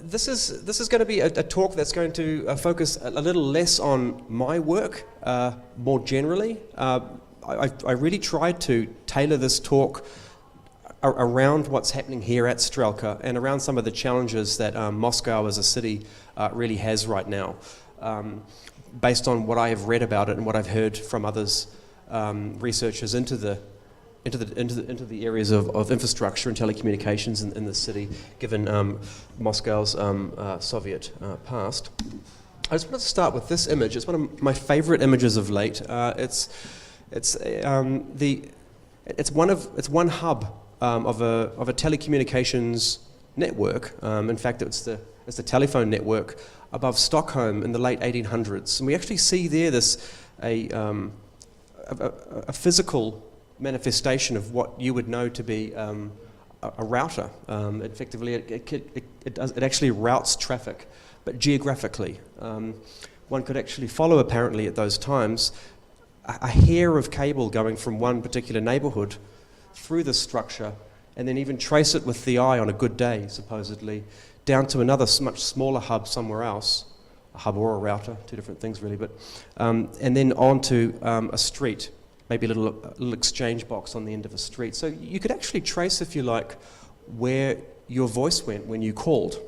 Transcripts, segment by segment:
This is going to be a talk that's going to focus a little less on my work, more generally. I really tried to tailor this talk around what's happening here at Strelka and around some of the challenges that Moscow as a city really has right now, based on what I have read about it and what I've heard from others, researchers into the areas of infrastructure and telecommunications in the city, given Moscow's Soviet past. I just wanted to start with this image. It's one of my favorite images of late. It's one hub of a telecommunications network. In fact, it's the telephone network above Stockholm in the late 1800s, and we actually see there a physical manifestation of what you would know to be a router. Effectively, it actually routes traffic, but geographically. One could actually follow, apparently, at those times, a hair of cable going from one particular neighborhood through the structure, and then even trace it with the eye on a good day, supposedly, down to another much smaller hub somewhere else, a hub or a router, two different things really, but and then onto a street, maybe a little exchange box on the end of a street. So you could actually trace, if you like, where your voice went when you called.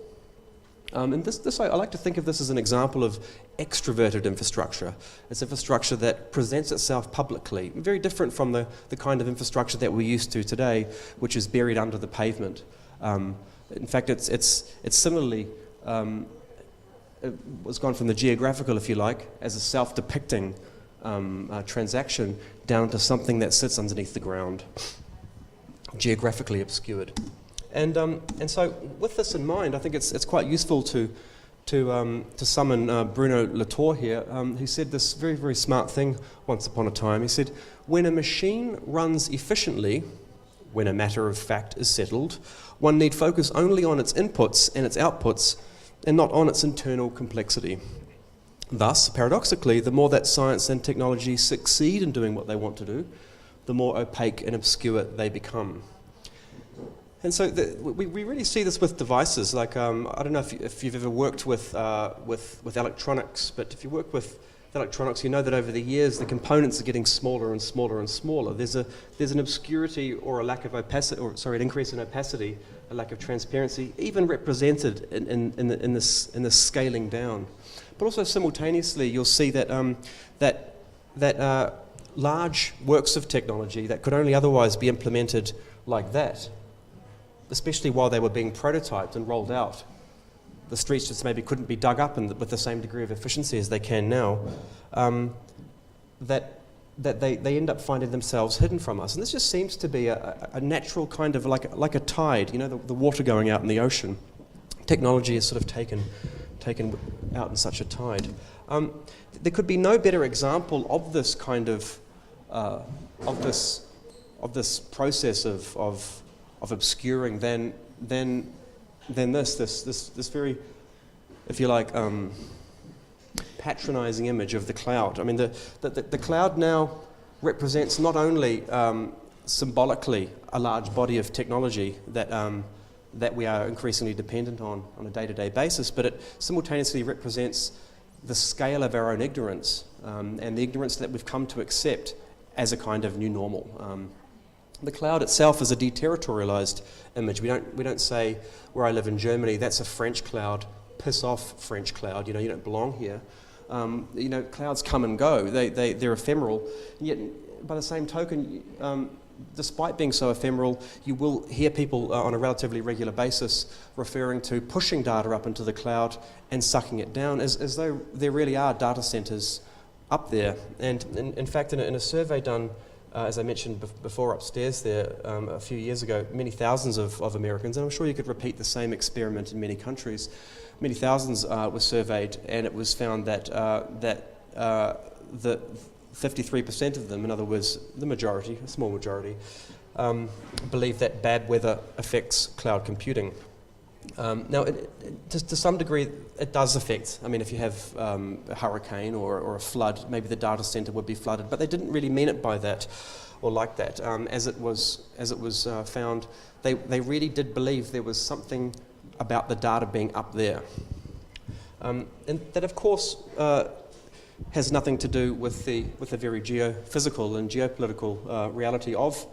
And I like to think of this as an example of extroverted infrastructure. It's infrastructure that presents itself publicly, very different from the kind of infrastructure that we're used to today, which is buried under the pavement. In fact, it's similarly it was gone from the geographical, if you like, as a self-depicting transaction down to something that sits underneath the ground, geographically obscured. And so, with this in mind, I think it's quite useful to summon Bruno Latour here, who said this very, very smart thing once upon a time. He said, "When a machine runs efficiently, when a matter of fact is settled, one need focus only on its inputs and its outputs, and not on its internal complexity. Thus, paradoxically, the more that science and technology succeed in doing what they want to do, the more opaque and obscure they become." And so we really see this with devices. Like I don't know if you've ever worked with electronics, but if you work with electronics, you know that over the years the components are getting smaller and smaller and smaller. There's an obscurity or a lack of opacity, an increase in opacity, a lack of transparency, even represented in this scaling down. But also simultaneously, you'll see that large works of technology that could only otherwise be implemented like that, especially while they were being prototyped and rolled out. The streets just maybe couldn't be dug up with the same degree of efficiency as they can now, that they end up finding themselves hidden from us. And this just seems to be a natural kind of like a tide, the water going out in the ocean. Technology is sort of taken out in such a tide. There could be no better example of this kind of this process of obscuring than this very, if you like, patronizing image of the cloud. I mean, the cloud now represents not only symbolically a large body of technology that we are increasingly dependent on a day-to-day basis, but it simultaneously represents the scale of our own ignorance and the ignorance that we've come to accept as a kind of new normal. The cloud itself is a deterritorialized image. We don't say, where I live in Germany, that's a French cloud, piss off French cloud, you don't belong here. Clouds come and go, they're ephemeral, and yet by the same token, despite being so ephemeral, you will hear people on a relatively regular basis referring to pushing data up into the cloud and sucking it down, as though there really are data centers up there. And in fact, in a survey done, as I mentioned before upstairs there a few years ago, many thousands of Americans, and I'm sure you could repeat the same experiment in many countries, many thousands were surveyed, and it was found that the 53% of them, in other words, the majority, a small majority, believe that bad weather affects cloud computing. Now, to some degree, it does affect. I mean, if you have a hurricane or a flood, maybe the data center would be flooded, but they didn't really mean it by that. or like that. As it was found, they really did believe there was something about the data being up there. And that, of course, has nothing to do with the very geophysical and geopolitical reality of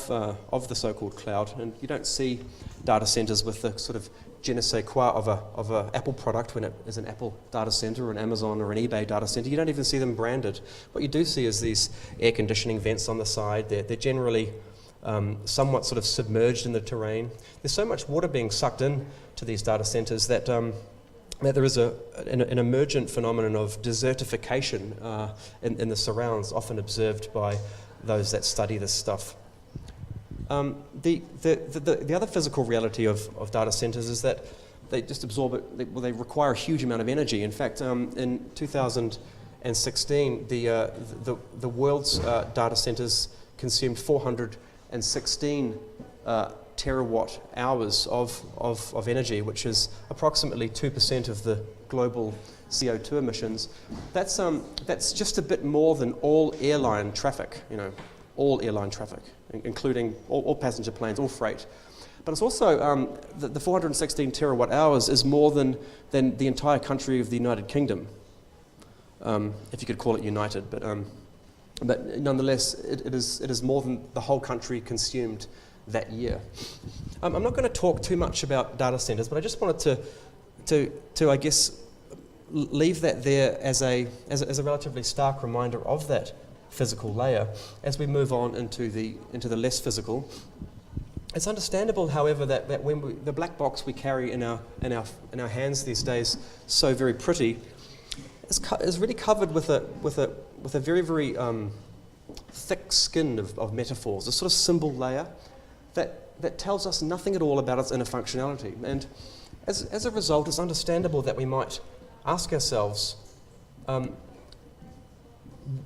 the so-called cloud. And you don't see data centers with the sort of je ne sais quoi of a Apple product when it is an Apple data center or an Amazon or an eBay data center. You don't even see them branded. What you do see is these air conditioning vents on the side. They're generally somewhat sort of submerged in the terrain. There's so much water being sucked in to these data centers that there is an emergent phenomenon of desertification in the surrounds, often observed by those that study this stuff. The other physical reality of data centers is that they just absorb it. They require a huge amount of energy. In fact, in 2016, the world's data centers consumed 416 terawatt hours of energy, which is approximately 2% of the global CO2 emissions. That's just a bit more than all airline traffic. All airline traffic, including all passenger planes, all freight. But it's also, the 416 terawatt hours is more than the entire country of the United Kingdom, if you could call it united. But nonetheless, it is more than the whole country consumed that year. I'm not going to talk too much about data centers, but I just wanted to I guess, leave that there as a relatively stark reminder of that physical layer as we move on into the less physical. It's understandable, however, that when the black box we carry in our hands these days, so very pretty, is really covered with a very very thick skin of metaphors, a sort of symbol layer that tells us nothing at all about its inner functionality. And as a result, it's understandable that we might ask ourselves,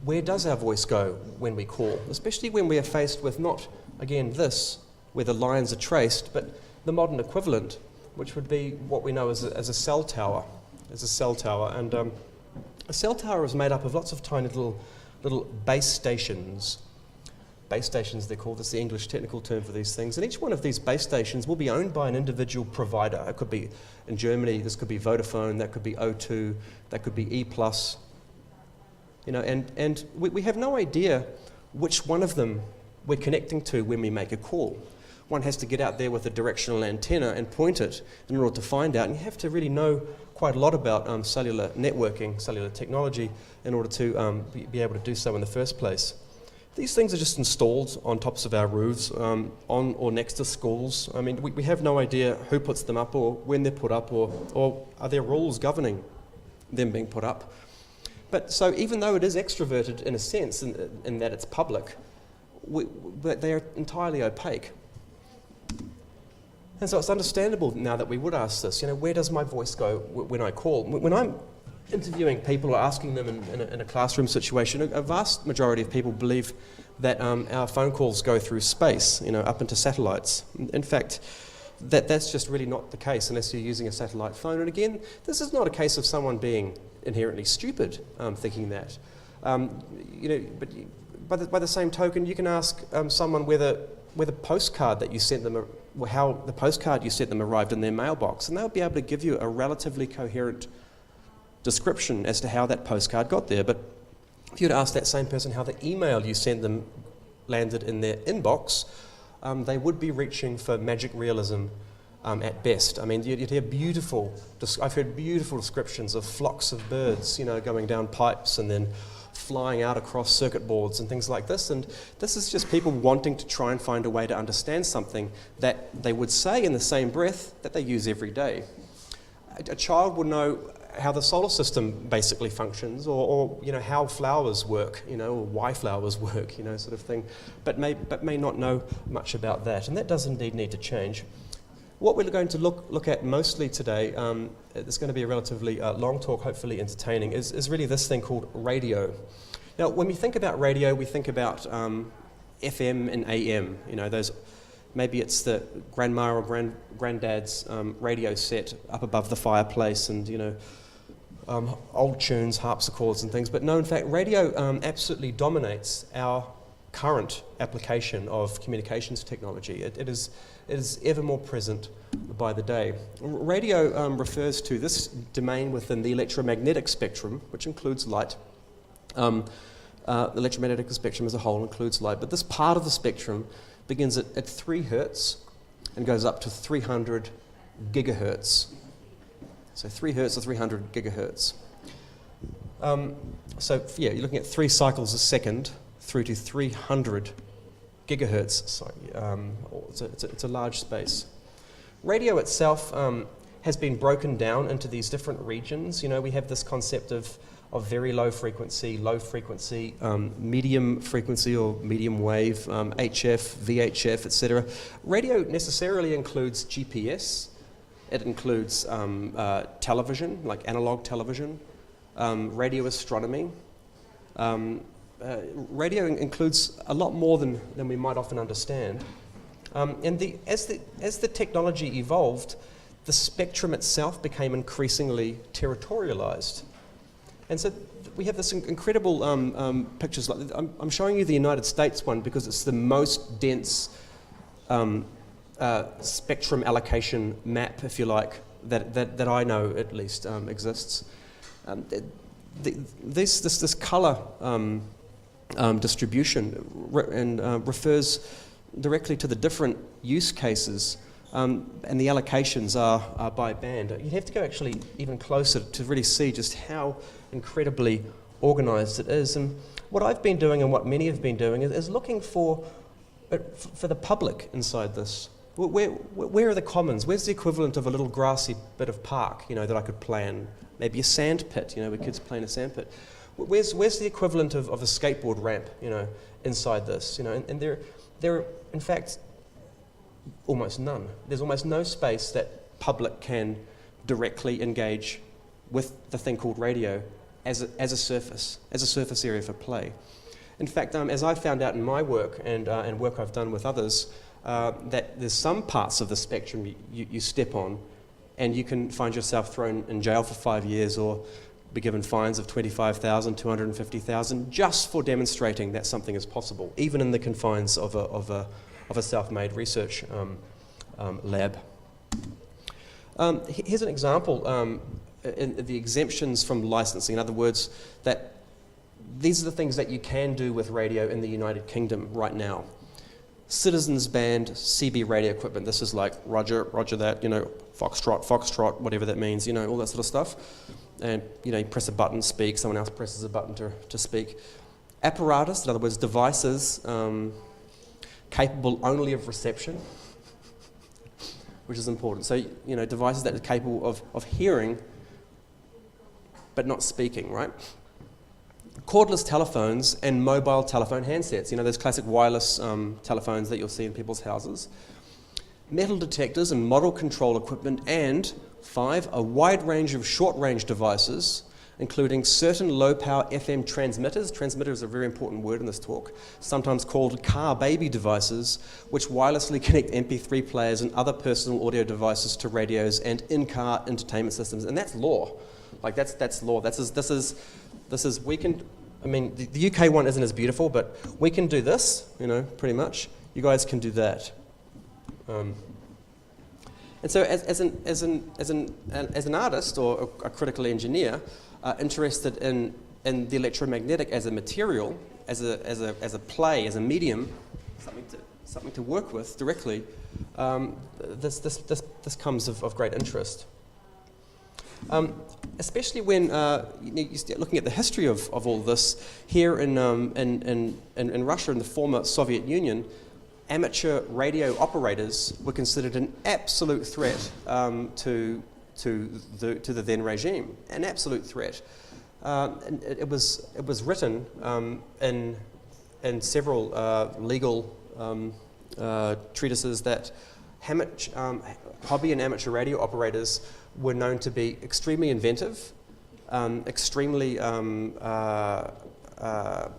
where does our voice go when we call? Especially when we are faced with not, again, this, where the lines are traced, but the modern equivalent, which would be what we know as a cell tower. And a cell tower is made up of lots of tiny little base stations. Base stations, they're called. That's the English technical term for these things. And each one of these base stations will be owned by an individual provider. It could be, in Germany, this could be Vodafone, that could be O2, that could be E+. And we have no idea which one of them we're connecting to when we make a call. One has to get out there with a directional antenna and point it in order to find out. And you have to really know quite a lot about cellular networking, cellular technology, in order to be able to do so in the first place. These things are just installed on tops of our roofs, on or next to schools. I mean, we have no idea who puts them up or when they're put up, or are there rules governing them being put up. But so even though it is extroverted in a sense, in that it's public, but they are entirely opaque. And so it's understandable now that we would ask this, where does my voice go when I call? When I'm interviewing people or asking them in a classroom situation, a vast majority of people believe that our phone calls go through space, up into satellites. In fact, that's just really not the case unless you're using a satellite phone. And again, this is not a case of someone being inherently stupid thinking that. But by the same token, you can ask someone whether the postcard that you sent them, how the postcard you sent them arrived in their mailbox, and they'll be able to give you a relatively coherent description as to how that postcard got there. But if you were to ask that same person how the email you sent them landed in their inbox, they would be reaching for magic realism at best. I mean, you'd hear I've heard beautiful descriptions of flocks of birds, going down pipes and then flying out across circuit boards and things like this. And this is just people wanting to try and find a way to understand something that they would say in the same breath that they use every day. A child would know how the solar system basically functions, or how flowers work, or why flowers work, sort of thing, but may not know much about that, and that does indeed need to change. What we're going to look at mostly today, it's going to be a relatively long talk, hopefully entertaining, is really this thing called radio. Now, when we think about radio, we think about FM and AM. Those. Maybe it's the grandma or granddad's radio set up above the fireplace, and old tunes, harpsichords and things. But no, in fact, radio absolutely dominates our current application of communications technology. It is ever more present by the day. Radio refers to this domain within the electromagnetic spectrum, which includes light. The electromagnetic spectrum as a whole includes light, but this part of the spectrum begins at 3 hertz and goes up to 300 gigahertz. So 3 hertz or 300 gigahertz. So yeah, you're looking at 3 cycles a second through to 300 gigahertz. Sorry, it's a large space. Radio itself has been broken down into these different regions. You know, we have this concept of very low frequency, medium frequency or medium wave, HF, VHF, etc. Radio necessarily includes GPS. It includes television, like analog television, radio astronomy. Radio includes a lot more than we might often understand. And as the technology evolved, the spectrum itself became increasingly territorialized. And so we have this incredible pictures. Like I'm showing you the United States one because it's the most dense spectrum allocation map, if you like, that I know at least exists. This color distribution refers directly to the different use cases, and the allocations are by band. You'd have to go actually even closer to really see just how incredibly organized it is. And what I've been doing and what many have been doing is looking for the public inside this. Where are the commons? Where's the equivalent of a little grassy bit of park, you know, that I could play in? Maybe a sand pit, you know, where kids play in a sand pit. Where's the equivalent of a skateboard ramp, you know, inside this? You know, and there are, in fact, almost none. There's almost no space that public can directly engage with the thing called radio as a surface area for play. In fact, as I found out in my work and work I've done with others, that there's some parts of the spectrum you step on and you can find yourself thrown in jail for 5 years or be given fines of $25,000, $250,000 just for demonstrating that something is possible, even in the confines of a self-made research lab. Here's an example in the exemptions from licensing. In other words, that these are the things that you can do with radio in the United Kingdom right now. Citizens band CB radio equipment. This is like Roger, Roger that, you know, Foxtrot, Foxtrot, whatever that means, you know, all that sort of stuff. And, you know, you press a button, speak, someone else presses a button to speak. Apparatus, in other words, devices capable only of reception, which is important. So, you know, devices that are capable of hearing but not speaking, right? Cordless telephones and mobile telephone handsets. You know, those classic wireless telephones that you'll see in people's houses. Metal detectors and model control equipment, and 5, a wide range of short-range devices, including certain low-power FM transmitters. Transmitter is a very important word in this talk, sometimes called car baby devices, which wirelessly connect MP3 players and other personal audio devices to radios and in-car entertainment systems. And that's law. Like, that's law. This is we can, I mean, the UK one isn't as beautiful, but we can do this, you know, pretty much. You guys can do that. And so, as an artist or a critical engineer, interested in the electromagnetic as a material, as a play, as a medium, something to work with directly, this comes of great interest. Especially when you start looking at the history of all this here in Russia, in the former Soviet Union. Amateur radio operators were considered an absolute threat to the then regime, an absolute threat. And it was written in several legal treatises that hobby and amateur radio operators were known to be extremely inventive, extremely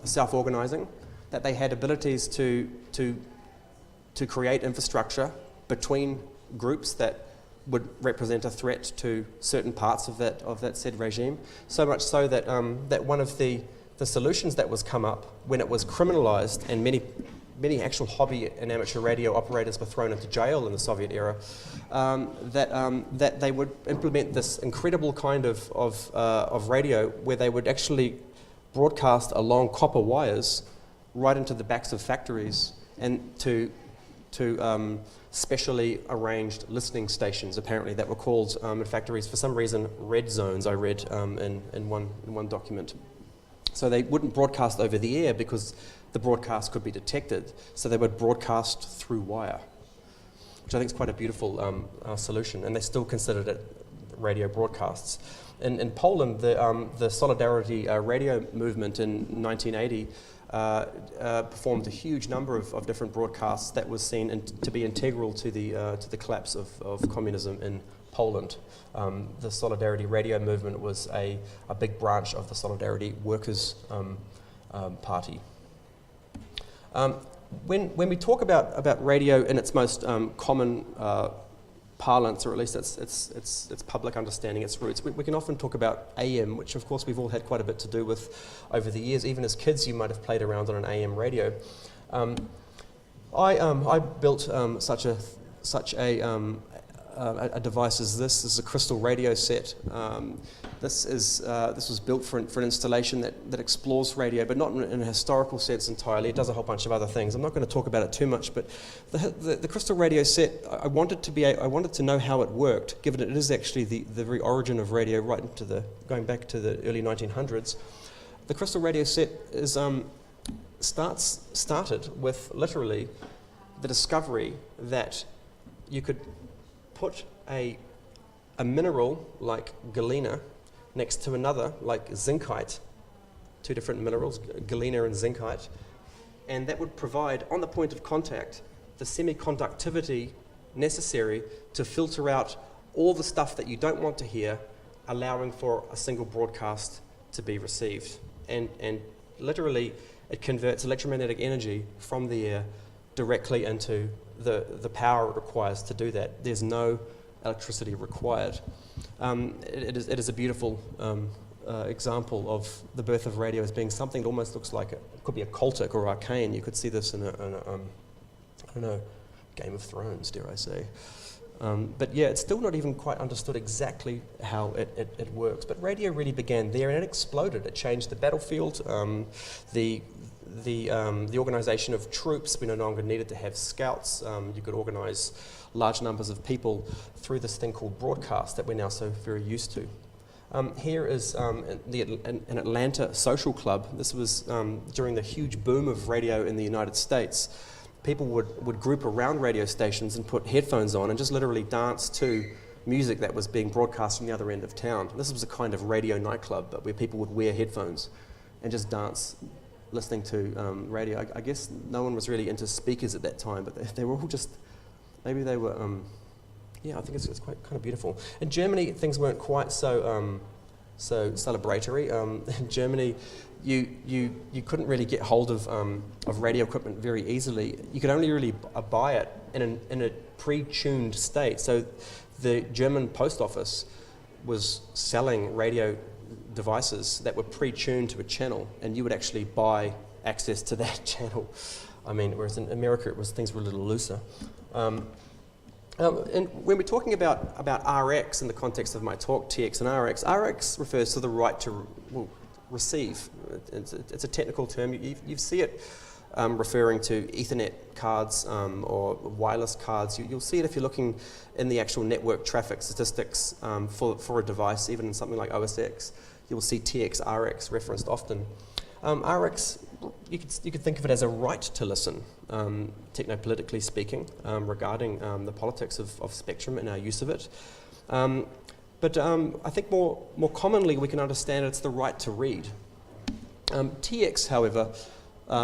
self-organizing, that they had abilities to create infrastructure between groups that would represent a threat to certain parts of that said regime. So much so that that one of the the solutions that was come up when it was criminalized and many actual hobby and amateur radio operators were thrown into jail in the Soviet era, that they would implement this incredible kind of radio where they would actually broadcast along copper wires right into the backs of factories and to specially arranged listening stations, apparently, that were called in factories for some reason red zones, I read in one document. So they wouldn't broadcast over the air because the broadcast could be detected, so they would broadcast through wire, which I think is quite a beautiful solution, and they still considered it radio broadcasts. In Poland, the Solidarity radio movement in 1980 performed a huge number of different broadcasts that was seen to be integral to the collapse of communism in Poland. The Solidarity radio movement was a big branch of the Solidarity Workers' Party. When we talk about radio in its most common parlance, or at least its public understanding, its roots, we can often talk about AM, which of course we've all had quite a bit to do with over the years. Even as kids, you might have played around on an AM radio. I built such a device as this. This is a crystal radio set. This was built for an installation that explores radio, but not in a historical sense entirely. It does a whole bunch of other things. I'm not going to talk about it too much, but the crystal radio set, I wanted to know how it worked, given it is actually the very origin of radio, right into going back to the early 1900s. The crystal radio set is started with literally the discovery that you could put a mineral like galena next to another like zincite, two different minerals, galena and zincite, and that would provide, on the point of contact, the semiconductivity necessary to filter out all the stuff that you don't want to hear, allowing for a single broadcast to be received. And literally, it converts electromagnetic energy from the air directly into the power it requires to do that. There's no electricity required. It is a beautiful example of the birth of radio as being something that almost looks like it could be occultic or arcane. You could see this in I don't know, Game of Thrones, dare I say. But yeah, it's still not even quite understood exactly how it works. But radio really began there, and it exploded. It changed the battlefield. The organisation of troops, we no longer needed to have scouts. You could organise large numbers of people through this thing called broadcast that we're now so very used to. Here is an Atlanta social club. This was during the huge boom of radio in the United States. People would group around radio stations and put headphones on and just literally dance to music that was being broadcast from the other end of town. This was a kind of radio nightclub, but where people would wear headphones and just dance listening to radio. I guess no one was really into speakers at that time, but they were all just, maybe they were, yeah, I think it's quite kind of beautiful. In Germany, things weren't quite so celebratory. In Germany, you couldn't really get hold of radio equipment very easily. You could only really buy it in a pre-tuned state. So the German post office was selling radio devices that were pre-tuned to a channel, and you would actually buy access to that channel. I mean, whereas in America, things were a little looser. And when we're talking about RX in the context of my talk, TX and RX refers to the right to receive. It's a technical term. You see it referring to Ethernet cards or wireless cards. You'll see it if you're looking in the actual network traffic statistics for a device, even in something like OS X. You'll see TXRX referenced often. RX, you could think of it as a right to listen, techno-politically speaking, regarding the politics of spectrum and our use of it. But I think more commonly we can understand it's the right to read. TX, however,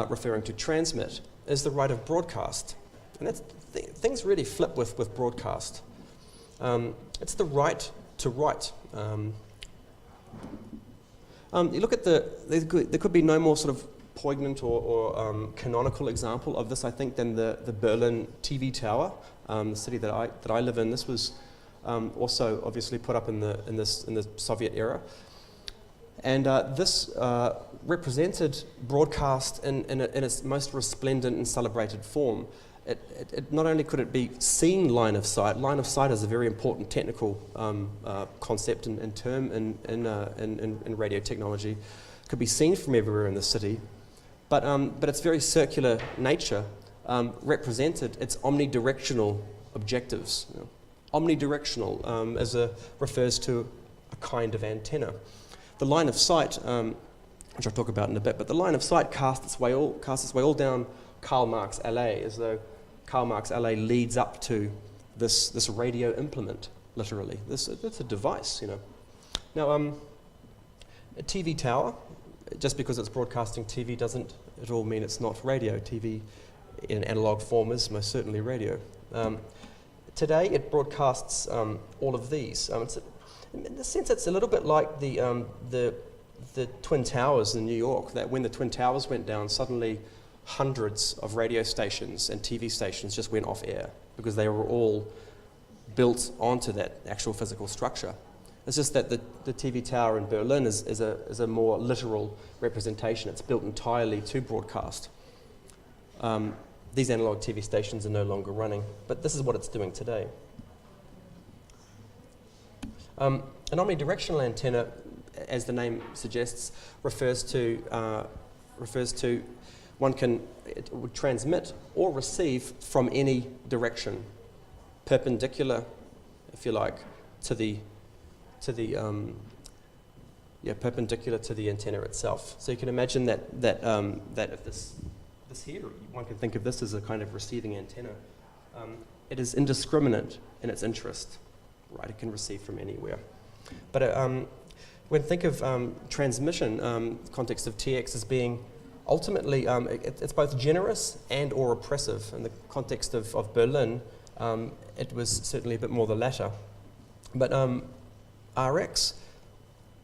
referring to transmit, is the right of broadcast. And that's things really flip with broadcast. It's the right to write. You look at there could be no more sort of poignant or canonical example of this, I think, than the Berlin TV tower, the city that I live in. This was also obviously put up in the Soviet era. And this represented broadcast in its most resplendent and celebrated form. It not only could it be seen line of sight is a very important technical concept and term in radio technology. It could be seen from everywhere in the city, but its very circular nature represented its omnidirectional objectives. You know. Omnidirectional refers to a kind of antenna. The line of sight, which I'll talk about in a bit, but the line of sight casts its way all down Karl Marx LA, as though Karl Marx LA leads up to this radio implement, literally. It's a device, you know. Now, a TV tower, just because it's broadcasting TV doesn't at all mean it's not radio. TV in analog form is most certainly radio. Today it broadcasts all of these. In a sense, it's a little bit like the Twin Towers in New York, that when the Twin Towers went down, suddenly hundreds of radio stations and TV stations just went off air because they were all built onto that actual physical structure. It's just that the TV tower in Berlin is a more literal representation. It's built entirely to broadcast. These analog TV stations are no longer running, but this is what it's doing today. An omnidirectional antenna, as the name suggests, refers to it would transmit or receive from any direction, perpendicular, if you like, perpendicular to the antenna itself. So you can imagine that if this here, one can think of this as a kind of receiving antenna. It is indiscriminate in its interest, right? It can receive from anywhere. But when think of transmission, context of TX as being ultimately, it's both generous and or oppressive. In the context of Berlin, it was certainly a bit more the latter. But RX,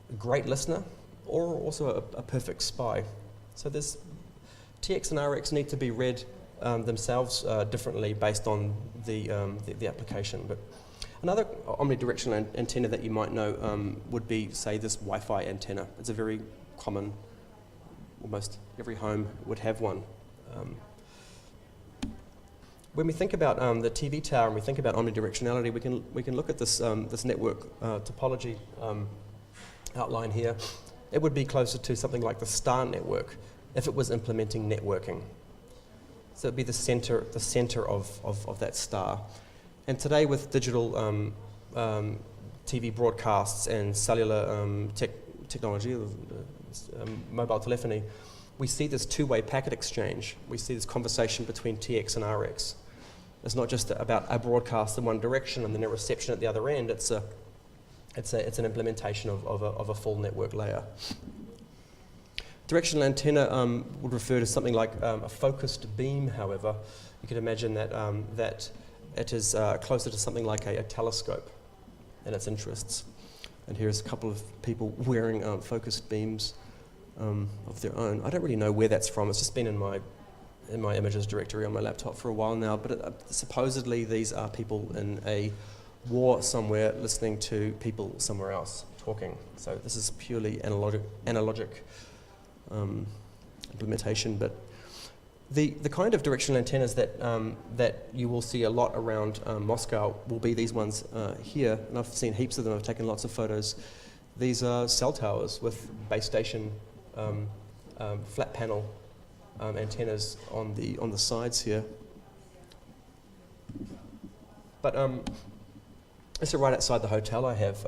a great listener, or also a perfect spy. So there's TX and RX need to be read themselves differently based on the application. But another omnidirectional antenna that you might know would be, say, this Wi-Fi antenna. It's a very common, almost every home would have one. When we think about the TV tower and we think about omnidirectionality, we can look at this this network topology outline here. It would be closer to something like the star network if it was implementing networking. So it'd be the center of that star. And today, with digital TV broadcasts and cellular technology, mobile telephony, we see this two-way packet exchange. We see this conversation between TX and RX. It's not just about a broadcast in one direction and then a reception at the other end. It's an implementation of a full network layer. Directional antenna would refer to something like a focused beam. However, you can imagine that that it is closer to something like a telescope in its interests. And here's a couple of people wearing focused beams of their own. I don't really know where that's from. It's just been in my images directory on my laptop for a while now. But supposedly these are people in a war somewhere listening to people somewhere else talking. So this is purely analogic implementation. But the kind of directional antennas that you will see a lot around Moscow will be these ones here, and I've seen heaps of them. I've taken lots of photos. These are cell towers with base station flat panel antennas on the sides here. But this is right outside the hotel I have.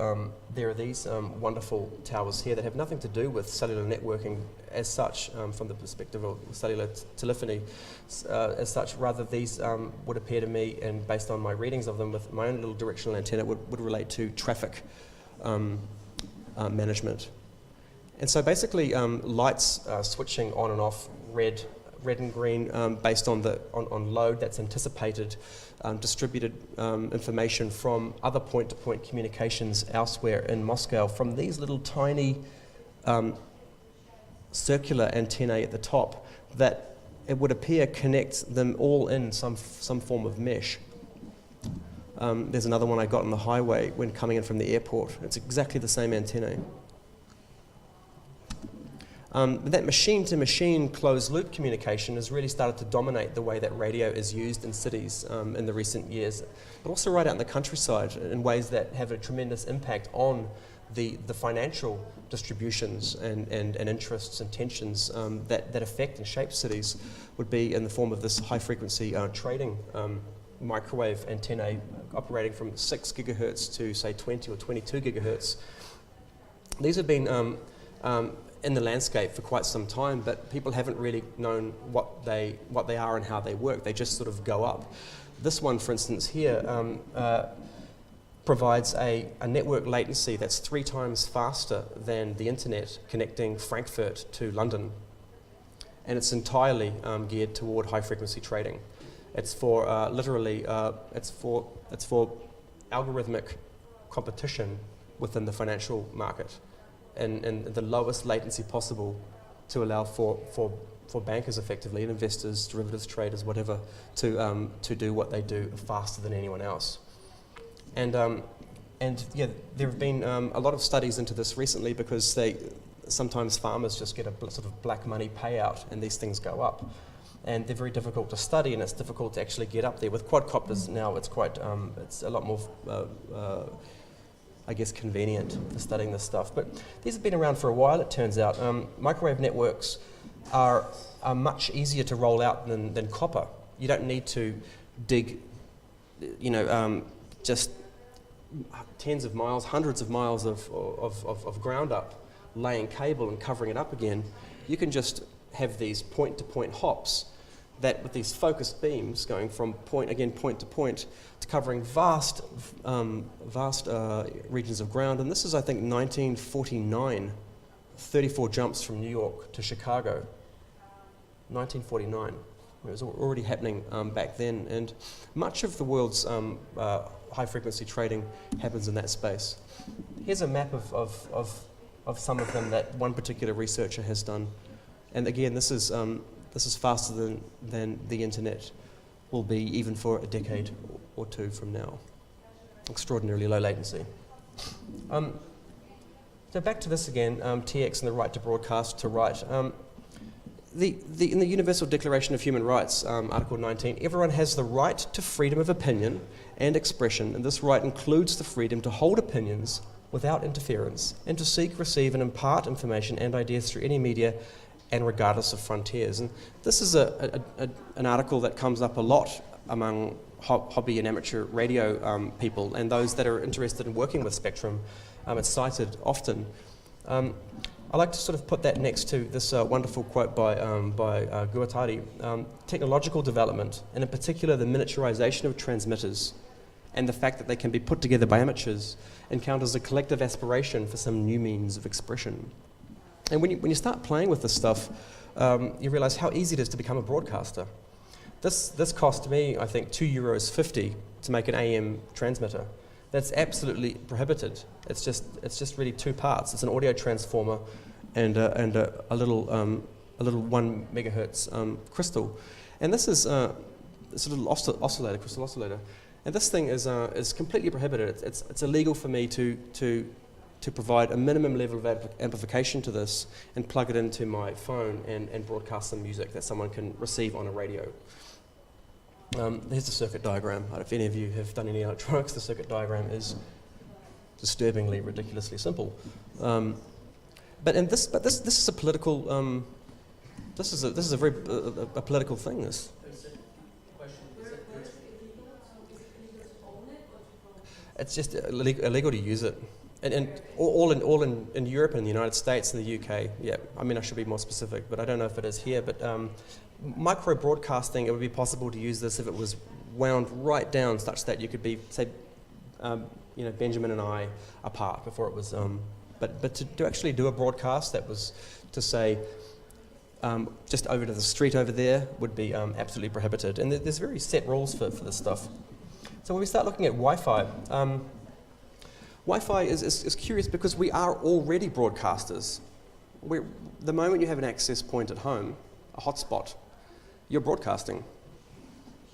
There are these wonderful towers here that have nothing to do with cellular networking as such, from the perspective of cellular telephony as such. Rather, these would appear to me, and based on my readings of them with my own little directional antenna, would relate to traffic management. And so basically lights switching on and off, red and green, based on load that's anticipated, distributed information from other point-to-point communications elsewhere in Moscow from these little tiny circular antennae at the top that it would appear connect them all in some form of mesh. There's another one I got on the highway when coming in from the airport. It's exactly the same antennae. That machine-to-machine closed-loop communication has really started to dominate the way that radio is used in cities in the recent years, but also right out in the countryside in ways that have a tremendous impact on the financial distributions and interests and tensions that affect and shape cities would be in the form of this high-frequency trading microwave antennae operating from 6 gigahertz to, say, 20 or 22 gigahertz. These have been in the landscape for quite some time, but people haven't really known what they are and how they work. They just sort of go up. This one, for instance, here provides a network latency that's 3 times faster than the internet connecting Frankfurt to London, and it's entirely geared toward high-frequency trading. It's for it's for algorithmic competition within the financial market, and the lowest latency possible to allow for bankers effectively, and investors, derivatives traders, whatever, to do what they do faster than anyone else. And yeah, there have been a lot of studies into this recently, because sometimes farmers just get a sort of black money payout and these things go up. And they're very difficult to study, and it's difficult to actually get up there. With quadcopters now, it's quite, it's a lot more, I guess, convenient for studying this stuff. But these have been around for a while, it turns out. Microwave networks are much easier to roll out than copper. You don't need to dig, just tens of miles, hundreds of miles of ground up, laying cable and covering it up again. You can just have these point-to-point hops that, with these focused beams going from point to point, to covering vast regions of ground. And this is, I think, 1949, 34 jumps from New York to Chicago. 1949. It was already happening back then, and much of the world's high-frequency trading happens in that space. Here's a map of some of them that one particular researcher has done, and again, this is faster than the internet will be even for a decade or two from now. Extraordinarily low latency. So back to this again, TX and the right to broadcast to write. In the Universal Declaration of Human Rights, Article 19, everyone has the right to freedom of opinion and expression, and this right includes the freedom to hold opinions without interference, and to seek, receive, and impart information and ideas through any media, and regardless of frontiers. And this is an article that comes up a lot among hobby and amateur radio people, and those that are interested in working with spectrum. It's cited often. I like to sort of put that next to this wonderful quote by Guattari. Technological development, and in particular the miniaturization of transmitters, and the fact that they can be put together by amateurs, encounters a collective aspiration for some new means of expression. And when you start playing with this stuff, you realize how easy it is to become a broadcaster. This cost me, I think, €2.50 to make an AM transmitter. That's absolutely prohibited. It's just really 2 parts. It's an audio transformer and a little 1 megahertz crystal. And this is a little oscillator, crystal oscillator. And this thing is completely prohibited. It's illegal for me to provide a minimum level of amplification to this and plug it into my phone and broadcast some music that someone can receive on a radio. Here's the circuit diagram. If any of you have done any electronics, the circuit diagram is disturbingly, ridiculously simple. But this is a political. This is a very political thing. This. It's just illegal to use it, and all in Europe and the United States and the UK. Yeah, I mean I should be more specific, but I don't know if it is here. But micro broadcasting, it would be possible to use this if it was wound right down, such that you could be, say, Benjamin and I apart before it was. But to actually do a broadcast that was to say just over to the street over there would be absolutely prohibited. And there's very set rules for this stuff. So when we start looking at Wi-Fi, Wi-Fi is curious because we are already broadcasters. The moment you have an access point at home, a hotspot, you're broadcasting.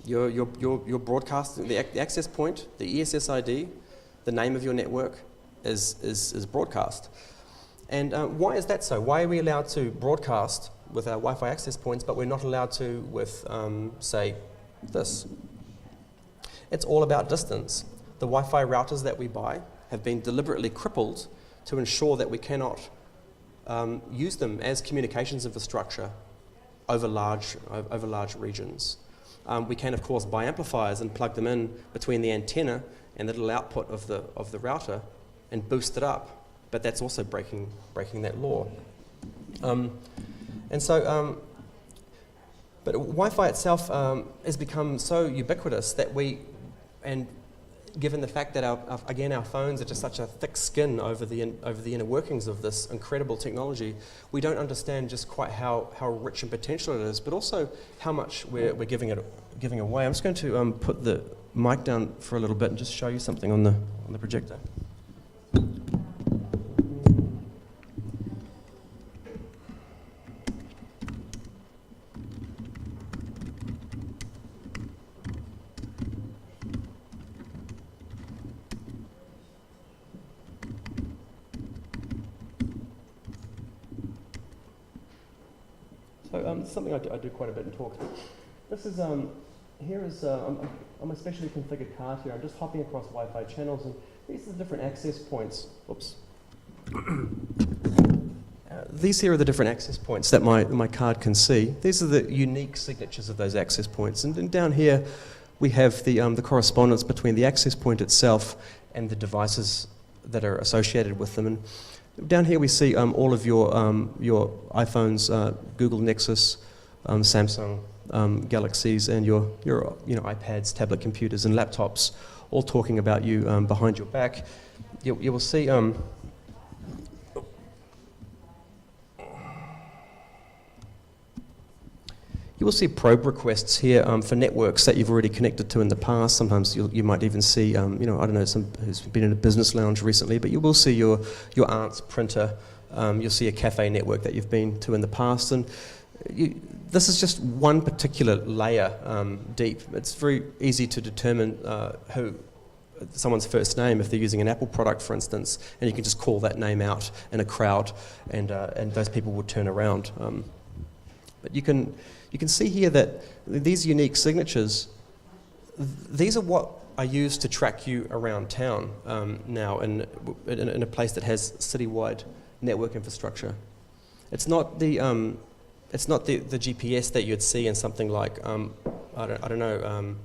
You're broadcasting the access point, the ESSID, the name of your network is broadcast. And why is that so? Why are we allowed to broadcast with our Wi-Fi access points, but we're not allowed to with, say, this? It's all about distance. The Wi-Fi routers that we buy have been deliberately crippled to ensure that we cannot use them as communications infrastructure over large regions. We can, of course, buy amplifiers and plug them in between the antenna and the little output of the router and boost it up, but that's also breaking that law. But Wi-Fi itself has become so ubiquitous that and given the fact that our phones are just such a thick skin over the inner workings of this incredible technology, we don't understand just quite how rich and potential it is, but also how much we're giving away. I'm just going to put the mic down for a little bit and just show you something on the projector. So this is something I do quite a bit in talks. This is here is I'm a specially configured card here. I'm just hopping across Wi-Fi channels, and these are the different access points. Oops. These here are the different access points that my card can see. These are the unique signatures of those access points, and down here we have the correspondence between the access point itself and the devices that are associated with them. And down here we see all of your iPhones, Google Nexus, Samsung Galaxies, and your iPads, tablet computers, and laptops, all talking about you behind your back. You will see. You will see probe requests here for networks that you've already connected to in the past. Sometimes you might even see, I don't know, who's been in a business lounge recently, but you will see your aunt's printer. You'll see a cafe network that you've been to in the past, and this is just one particular layer deep. It's very easy to determine who someone's first name if they're using an Apple product, for instance, and you can just call that name out in a crowd, and those people will turn around. But you can see here that these unique signatures, these are what are used to track you around town now in a place that has citywide network infrastructure. It's not the GPS that you'd see in something like I don't know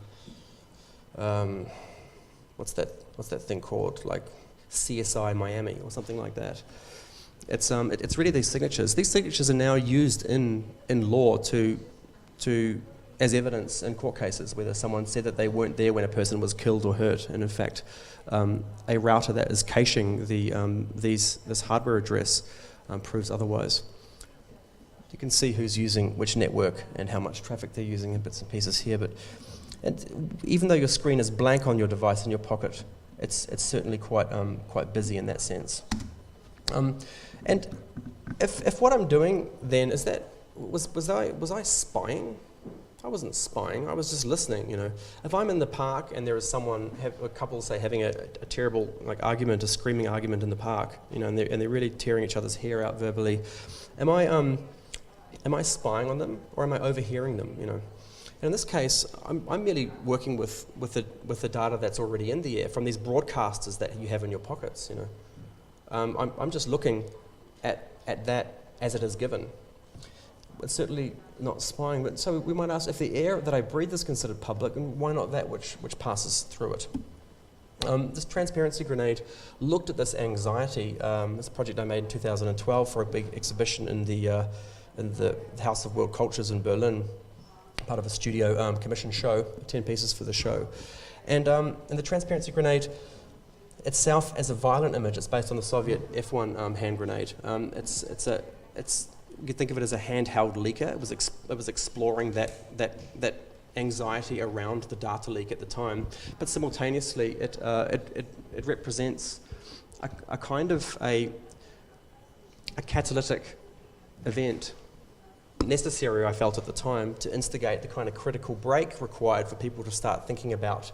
what's that thing called, like CSI Miami or something like that. It's really these signatures. These signatures are now used in law as evidence in court cases, whether someone said that they weren't there when a person was killed or hurt, and in fact, a router that is caching this hardware address proves otherwise. You can see who's using which network and how much traffic they're using in bits and pieces here. And even though your screen is blank on your device in your pocket, it's certainly quite busy in that sense. And if what I'm doing then is that was I spying? I wasn't spying. I was just listening. If I'm in the park and there is a couple say having a terrible argument, a screaming argument in the park, and they're really tearing each other's hair out verbally, am I spying on them, or am I overhearing them? And in this case, I'm merely working with the data that's already in the air from these broadcasters that you have in your pockets. I'm just looking at that as it is given. It's certainly not spying, but so we might ask if the air that I breathe is considered public, and why not that which passes through it? This transparency grenade looked at this anxiety. This project I made in 2012 for a big exhibition in the House of World Cultures in Berlin, part of a studio commission show, 10 pieces for the show. And the transparency grenade itself as a violent image, it's based on the Soviet F1 hand grenade. You could think of it as a handheld leaker. It was exploring that anxiety around the data leak at the time, but simultaneously it represents a kind of a catalytic event necessary, I felt at the time, to instigate the kind of critical break required for people to start thinking about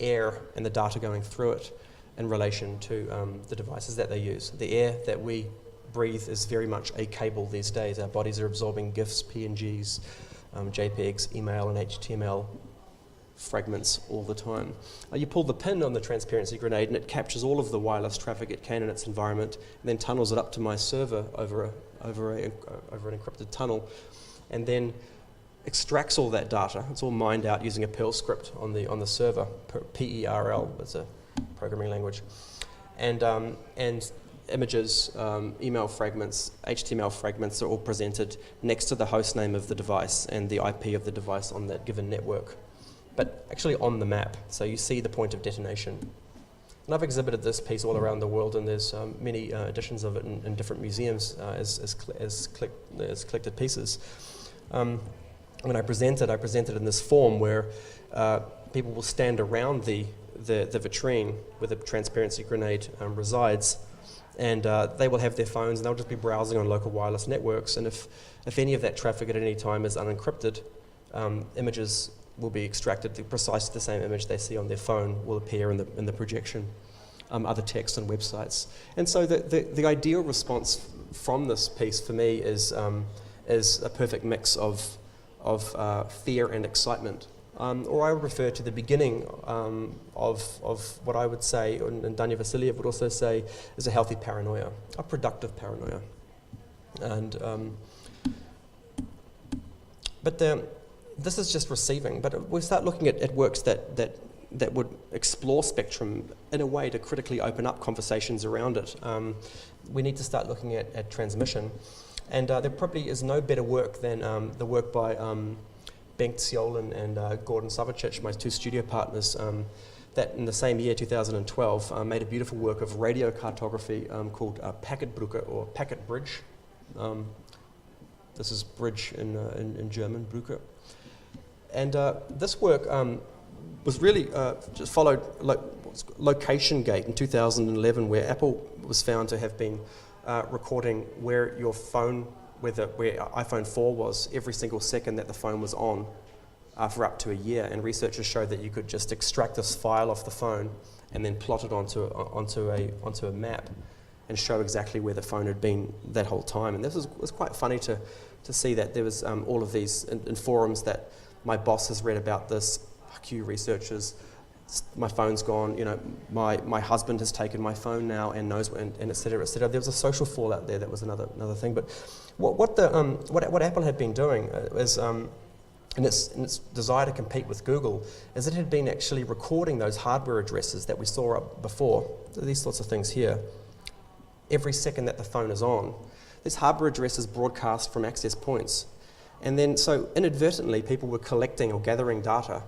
air and the data going through it. in relation to the devices that they use. The air that we breathe is very much a cable these days. Our bodies are absorbing GIFs, PNGs, JPEGs, email and HTML fragments all the time. You pull the pin on the transparency grenade and it captures all of the wireless traffic it can in its environment and then tunnels it up to my server over an encrypted tunnel and then extracts all that data. It's all mined out using a Perl script on the server, PERL, it's a programming language. And images, email fragments, HTML fragments are all presented next to the host name of the device and the IP of the device on that given network, but actually on the map, so you see the point of detonation. And I've exhibited this piece all around the world, and there's many editions of it in different museums as collected pieces. When I presented in this form where people will stand around the vitrine where the transparency grenade resides, and they will have their phones and they'll just be browsing on local wireless networks, and if any of that traffic at any time is unencrypted, images will be extracted. Precisely the same image they see on their phone will appear in the projection, other text on websites. And so the ideal response from this piece for me is a perfect mix of fear and excitement. Or I would refer to the beginning of what I would say, and Daniil Vasiliev would also say, is a healthy paranoia, a productive paranoia. And this is just receiving, but we start looking at works that would explore spectrum in a way to critically open up conversations around it. We need to start looking at transmission, and there probably is no better work than the work by Bengt Sjolin and Gordon Savicic, my two studio partners, that in the same year, 2012, made a beautiful work of radio cartography called Packetbrücke, or Packet Bridge. This is bridge in German, Brücke. And this work was really just followed Location Gate in 2011, where Apple was found to have been recording where your phone, where iPhone 4 was every single second that the phone was on for up to a year. And researchers showed that you could just extract this file off the phone and then plot it onto a map and show exactly where the phone had been that whole time. And this was quite funny to see that there was all of these in forums that my boss has read about this, fuck you researchers, my phone's gone, you know, my husband has taken my phone now and knows, and et cetera, et cetera. There was a social fallout there that was another thing. But what Apple had been doing is, in its desire to compete with Google, is it had been actually recording those hardware addresses that we saw up before, these sorts of things here, every second that the phone is on. These hardware addresses broadcast from access points. And then, so inadvertently, people were collecting or gathering data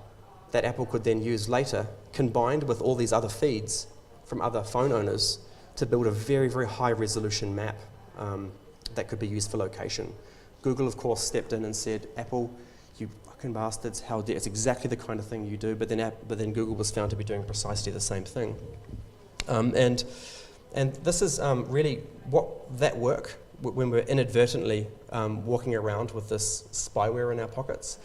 that Apple could then use later, combined with all these other feeds from other phone owners to build a very, very high resolution map that could be used for location. Google, of course, stepped in and said, Apple, you fucking bastards, how dare, it's exactly the kind of thing you do, but then Google was found to be doing precisely the same thing. And this is really what that work, when we're inadvertently walking around with this spyware in our pockets,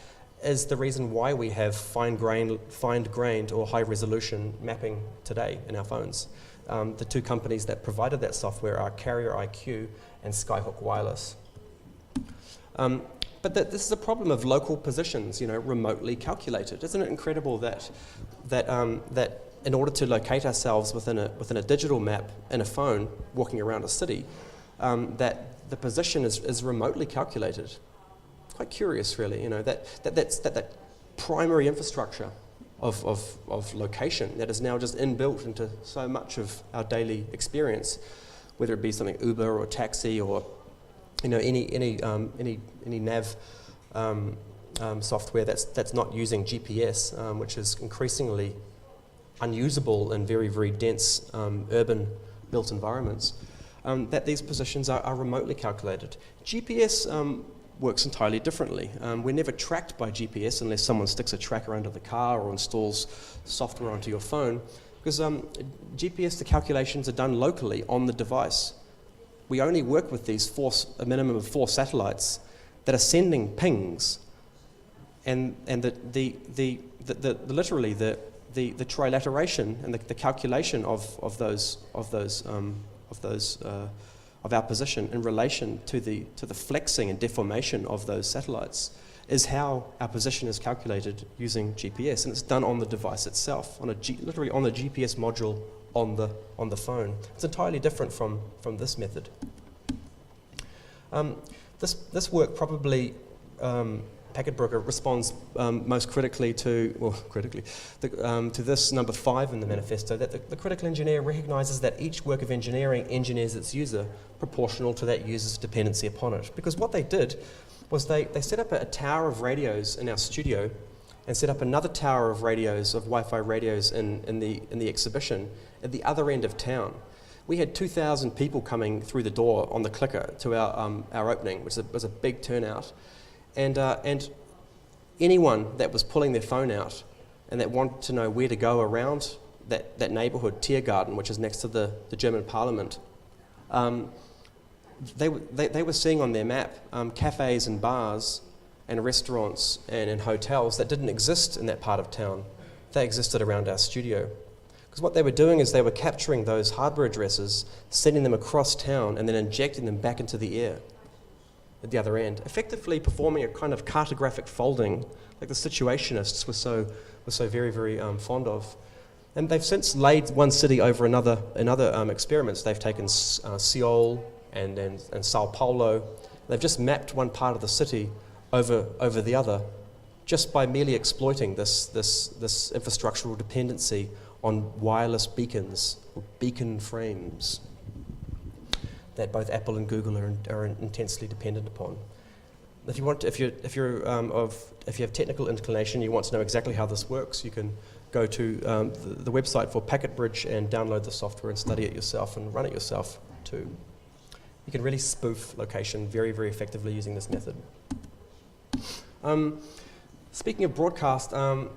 is the reason why we have fine-grained or high-resolution mapping today in our phones. The two companies that provided that software are Carrier IQ and Skyhook Wireless. But this is a problem of local positions, you know, remotely calculated. Isn't it incredible that in order to locate ourselves within a digital map in a phone, walking around a city, that the position is remotely calculated? Quite curious, really, you know, that primary infrastructure of location that is now just inbuilt into so much of our daily experience, whether it be something Uber or taxi or, you know, any nav software that's not using GPS, which is increasingly unusable in very, very dense urban built environments, that these positions are remotely calculated. GPS works entirely differently. We're never tracked by GPS unless someone sticks a tracker under the car or installs software onto your phone, because GPS, the calculations are done locally on the device. We only work with these a minimum of 4 satellites that are sending pings, and literally the trilateration and the calculation of our position in relation to the flexing and deformation of those satellites is how our position is calculated using GPS, and it's done on the device itself, literally on the GPS module on the phone. It's entirely different from this method. This work probably Packet Broker responds most critically to this number 5 in the manifesto, that the critical engineer recognizes that each work of engineering engineers its user proportional to that user's dependency upon it. Because what they did was they set up a tower of radios in our studio and set up another tower of radios, of Wi-Fi radios in the exhibition at the other end of town. We had 2,000 people coming through the door on the clicker to our opening, which was a big turnout. And anyone that was pulling their phone out and that wanted to know where to go around that neighbourhood, Tiergarten, which is next to the German Parliament, they were seeing on their map cafes and bars and restaurants and hotels that didn't exist in that part of town. They existed around our studio. Because what they were doing is they were capturing those hardware addresses, sending them across town, and then injecting them back into the air at the other end, effectively performing a kind of cartographic folding, like the situationists were so very, very fond of. And they've since laid one city over another in other experiments. They've taken Seoul and Sao Paulo. They've just mapped one part of the city over the other, just by merely exploiting this infrastructural dependency on wireless beacons or beacon frames that both Apple and Google are intensely dependent upon. If you have technical inclination, you want to know exactly how this works, you can go to the website for Packet Bridge and download the software and study it yourself and run it yourself too. You can really spoof location very, very effectively using this method. Speaking of broadcast, I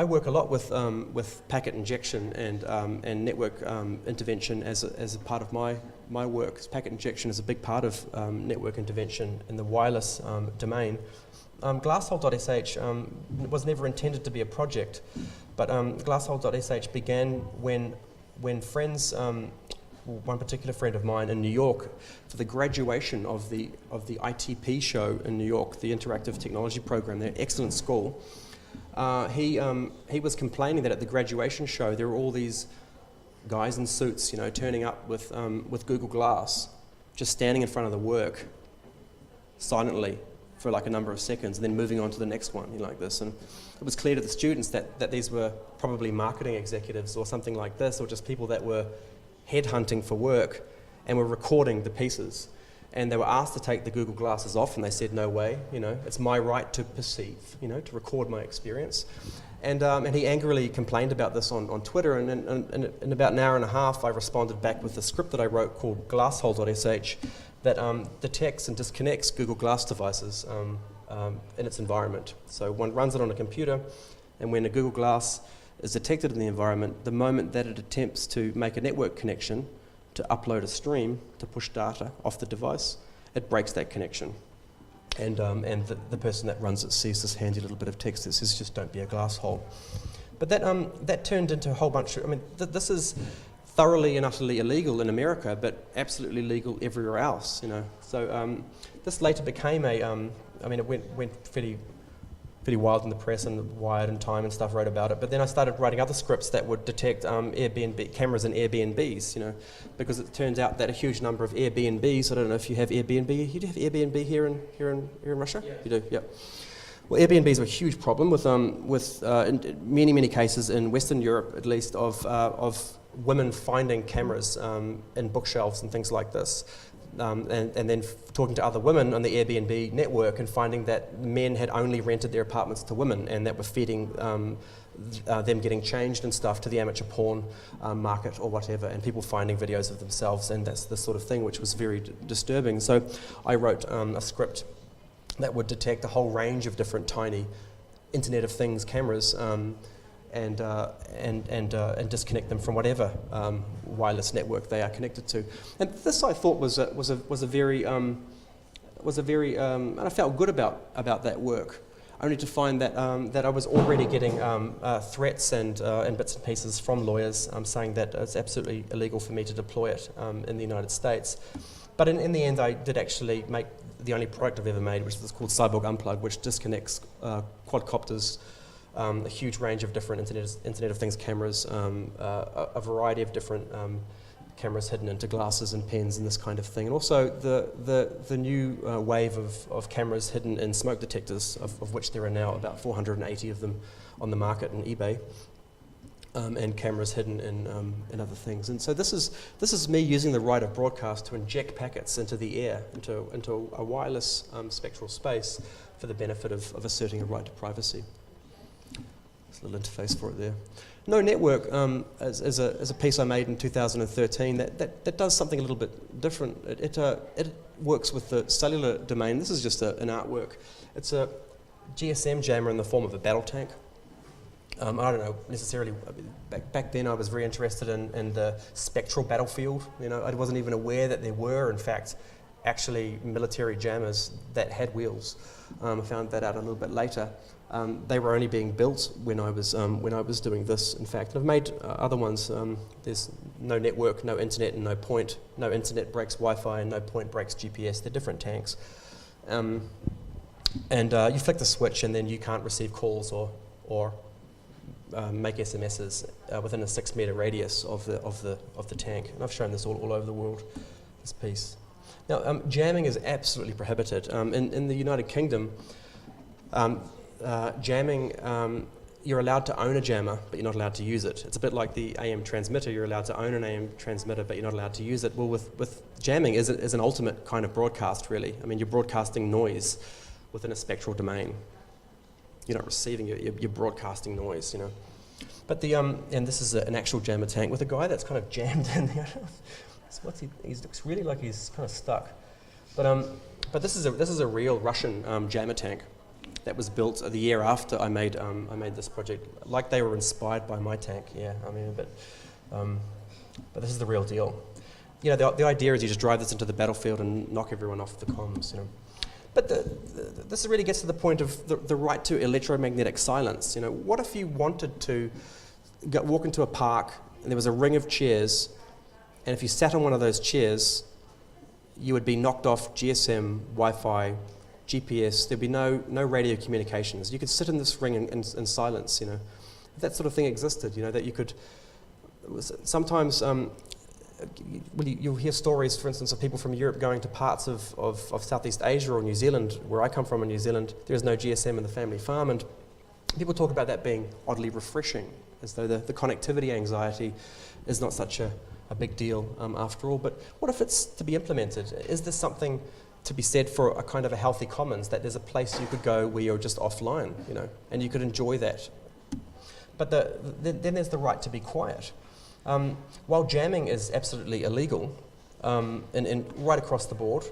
work a lot with packet injection and network intervention as a part of my work. Packet injection is a big part of network intervention in the wireless domain. Glasshole.sh was never intended to be a project, but Glasshole.sh began when friends, one particular friend of mine in New York, for the graduation of the ITP show in New York, the Interactive Technology Program, their excellent school. He was complaining that at the graduation show there were all these guys in suits, turning up with Google Glass, just standing in front of the work silently for like a number of seconds and then moving on to the next one, like this. And it was clear to the students that these were probably marketing executives or something like this, or just people that were headhunting for work and were recording the pieces. And they were asked to take the Google Glasses off, and they said, no way, it's my right to perceive, to record my experience. And he angrily complained about this on Twitter, and in about an hour and a half, I responded back with a script that I wrote called Glasshole.sh that detects and disconnects Google Glass devices in its environment. So one runs it on a computer, and when a Google Glass is detected in the environment, the moment that it attempts to make a network connection, to upload a stream, to push data off the device, it breaks that connection. And the person that runs it sees this handy little bit of text that says, just don't be a glass hole. But that turned into a whole bunch of, this is thoroughly and utterly illegal in America, but absolutely legal everywhere else, So this later became it went pretty wild in the press, and Wired and Time and stuff wrote about it. But then I started writing other scripts that would detect Airbnb cameras in Airbnbs, because it turns out that a huge number of Airbnbs. I don't know if you have Airbnb. You do have Airbnb here in Russia? Yeah. You do, yeah. Well, Airbnbs are a huge problem with in many cases in Western Europe, at least, of women finding cameras in bookshelves and things like this. And then talking to other women on the Airbnb network and finding that men had only rented their apartments to women, and that were feeding them getting changed and stuff to the amateur porn market or whatever, and people finding videos of themselves, and that's the sort of thing which was very disturbing. So I wrote a script that would detect a whole range of different tiny Internet of Things cameras and disconnect them from whatever wireless network they are connected to. And this, I thought, was a very and I felt good about that work. only to find that that I was already getting threats and bits and pieces from lawyers saying that it's absolutely illegal for me to deploy it in the United States. But in the end, I did actually make the only product I've ever made, which is called Cyborg Unplug, which disconnects quadcopters, a huge range of different Internet of Things cameras, a variety of different cameras hidden into glasses and pens and this kind of thing. And also the new wave of cameras hidden in smoke detectors, of which there are now about 480 of them on the market in eBay. And cameras hidden in other things. And so this is me using the right of broadcast to inject packets into the air, into a wireless spectral space for the benefit of asserting a right to privacy. There's a little interface for it there. No Network is a piece I made in 2013 that does something a little bit different. It works with the cellular domain. This is just an artwork. It's a GSM jammer in the form of a battle tank. I don't know necessarily. Back then, I was very interested in the spectral battlefield. You know, I wasn't even aware that there were, in fact, actually military jammers that had wheels. I found that out a little bit later. They were only being built when I was doing this. In fact, and I've made other ones. There's no network, no internet, and no point. No internet breaks Wi-Fi, and no point breaks GPS. They're different tanks. And you flick the switch, and then you can't receive calls or make SMSs within a 6-meter radius of the tank. And I've shown this all over the world, this piece. Now, jamming is absolutely prohibited. In the United Kingdom, jamming, you're allowed to own a jammer, but you're not allowed to use it. It's a bit like the AM transmitter. You're allowed to own an AM transmitter, but you're not allowed to use it. Well, with jamming is an ultimate kind of broadcast, really. I mean, you're broadcasting noise within a spectral domain. You're not receiving it, you're broadcasting noise, you know. But and this is an actual jammer tank with a guy that's kind of jammed in there. He looks really like he's kind of stuck. But this is a real Russian jammer tank that was built the year after I made this project. Like they were inspired by my tank, yeah. I mean, but this is the real deal. You know, the idea is you just drive this into the battlefield and knock everyone off the comms, you know. But this really gets to the point of the right to electromagnetic silence. You know, what if you wanted to walk into a park and there was a ring of chairs, and if you sat on one of those chairs, you would be knocked off GSM, Wi-Fi, GPS. There'd be no radio communications. You could sit in this ring in silence. You know, if that sort of thing existed. You know, that you could sometimes. You'll hear stories, for instance, of people from Europe going to parts of Southeast Asia or New Zealand, where I come from in New Zealand. There is no GSM in the family farm, and people talk about that being oddly refreshing, as though the connectivity anxiety is not such a big deal after all. But what if it's to be implemented? Is there something to be said for a kind of a healthy commons, that there's a place you could go where you're just offline, you know, and you could enjoy that? But then there's the right to be quiet. While jamming is absolutely illegal, right across the board,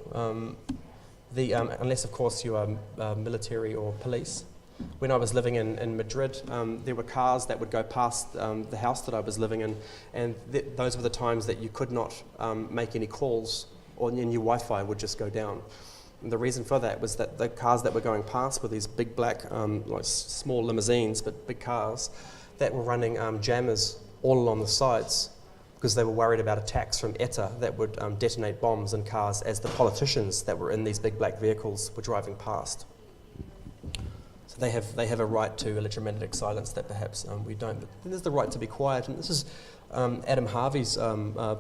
unless of course you are military or police. When I was living in Madrid, there were cars that would go past the house that I was living in, and those were the times that you could not make any calls, or your Wi-Fi would just go down. And the reason for that was that the cars that were going past were these big black, like small limousines, but big cars that were running jammers all along the sides, because they were worried about attacks from ETA that would detonate bombs in cars as the politicians that were in these big black vehicles were driving past. So they have a right to electromagnetic silence that perhaps we don't. But then there's the right to be quiet, and this is Adam Harvey's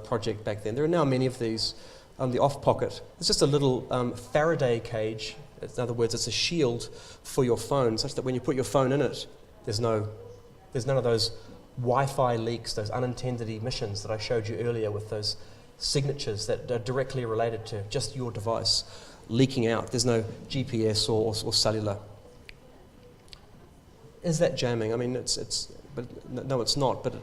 project back then. There are now many of these. The off-pocket, it's just a little Faraday cage. In other words, it's a shield for your phone, such that when you put your phone in it, there's none of those Wi-Fi leaks, those unintended emissions that I showed you earlier with those signatures that are directly related to just your device leaking out. There's no GPS or cellular. Is that jamming? I mean, but no, it's not. But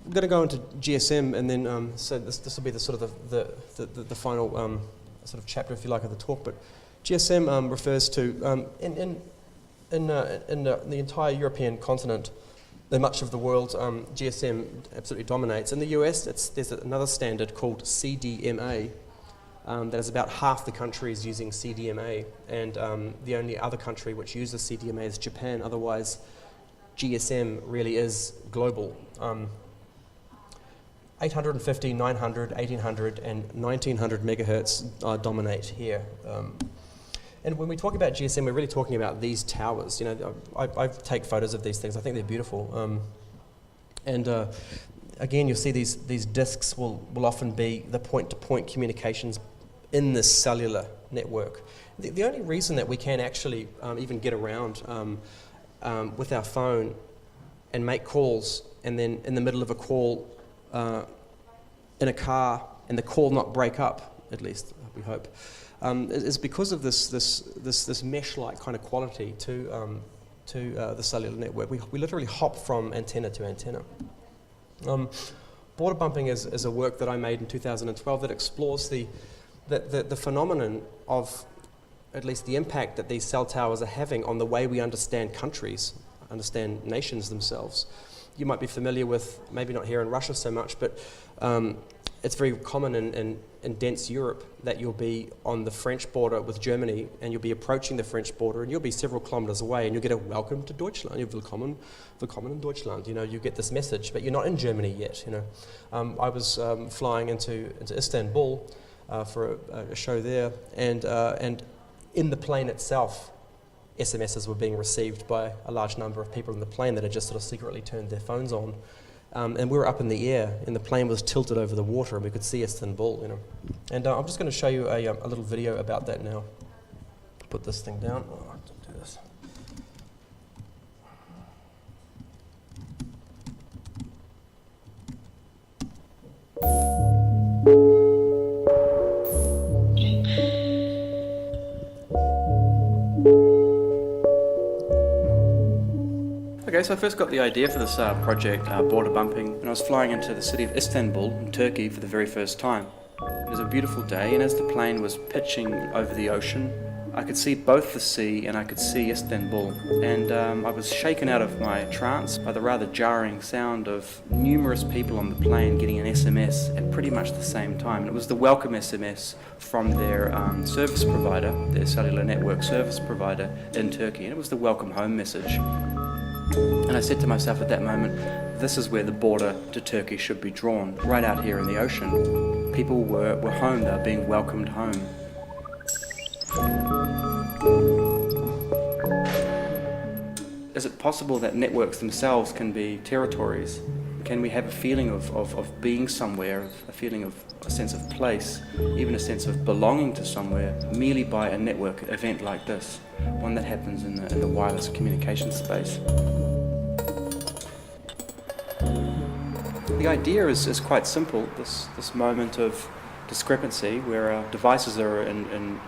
we're going to go into GSM, and then so this will be the sort of the final sort of chapter, if you like, of the talk. But GSM refers to in the entire European continent, in much of the world, GSM absolutely dominates. In the US, there's another standard called CDMA, that is about half the countries using CDMA, and the only other country which uses CDMA is Japan. Otherwise, GSM really is global. 850, 900, 1800, and 1900 megahertz dominate here. And when we talk about GSM, we're really talking about these towers. You know, I take photos of these things. I think they're beautiful. Again, you'll see these disks will often be the point-to-point communications in this cellular network. The only reason that we can actually even get around with our phone and make calls, and then in the middle of a call in a car, and the call not break up, at least we hope, is because of this mesh-like kind of quality to the cellular network. We literally hop from antenna to antenna. Border bumping is a work that I made in 2012 that explores the phenomenon of at least the impact that these cell towers are having on the way we understand countries, understand nations themselves. You might be familiar with, maybe not here in Russia so much, but it's very common in dense Europe that you'll be on the French border with Germany, and you'll be approaching the French border, and you'll be several kilometers away, and you'll get a welcome to Deutschland, you're willkommen in Deutschland. You know, you get this message, but you're not in Germany yet. You know, I was flying into Istanbul for a show there, and in the plane itself, SMSs were being received by a large number of people in the plane that had just sort of secretly turned their phones on. And we were up in the air, and the plane was tilted over the water, and we could see Istanbul, you know. And I'm just going to show you a little video about that now. Put this thing down. Oh, don't do this. Okay, so I first got the idea for this project, border bumping, and I was flying into the city of Istanbul in Turkey for the very first time. It was a beautiful day, and as the plane was pitching over the ocean, I could see both the sea and I could see Istanbul. And I was shaken out of my trance by the rather jarring sound of numerous people on the plane getting an SMS at pretty much the same time. And it was the welcome SMS from their service provider, their cellular network service provider in Turkey, and it was the welcome home message. And I said to myself at that moment, this is where the border to Turkey should be drawn, right out here in the ocean. People were home, they were being welcomed home. Is it possible that networks themselves can be territories? Can we have a feeling of being somewhere, a sense of place, even a sense of belonging to somewhere, merely by a network event like this, one that happens in the wireless communication space? The idea is quite simple, this moment of discrepancy where our devices are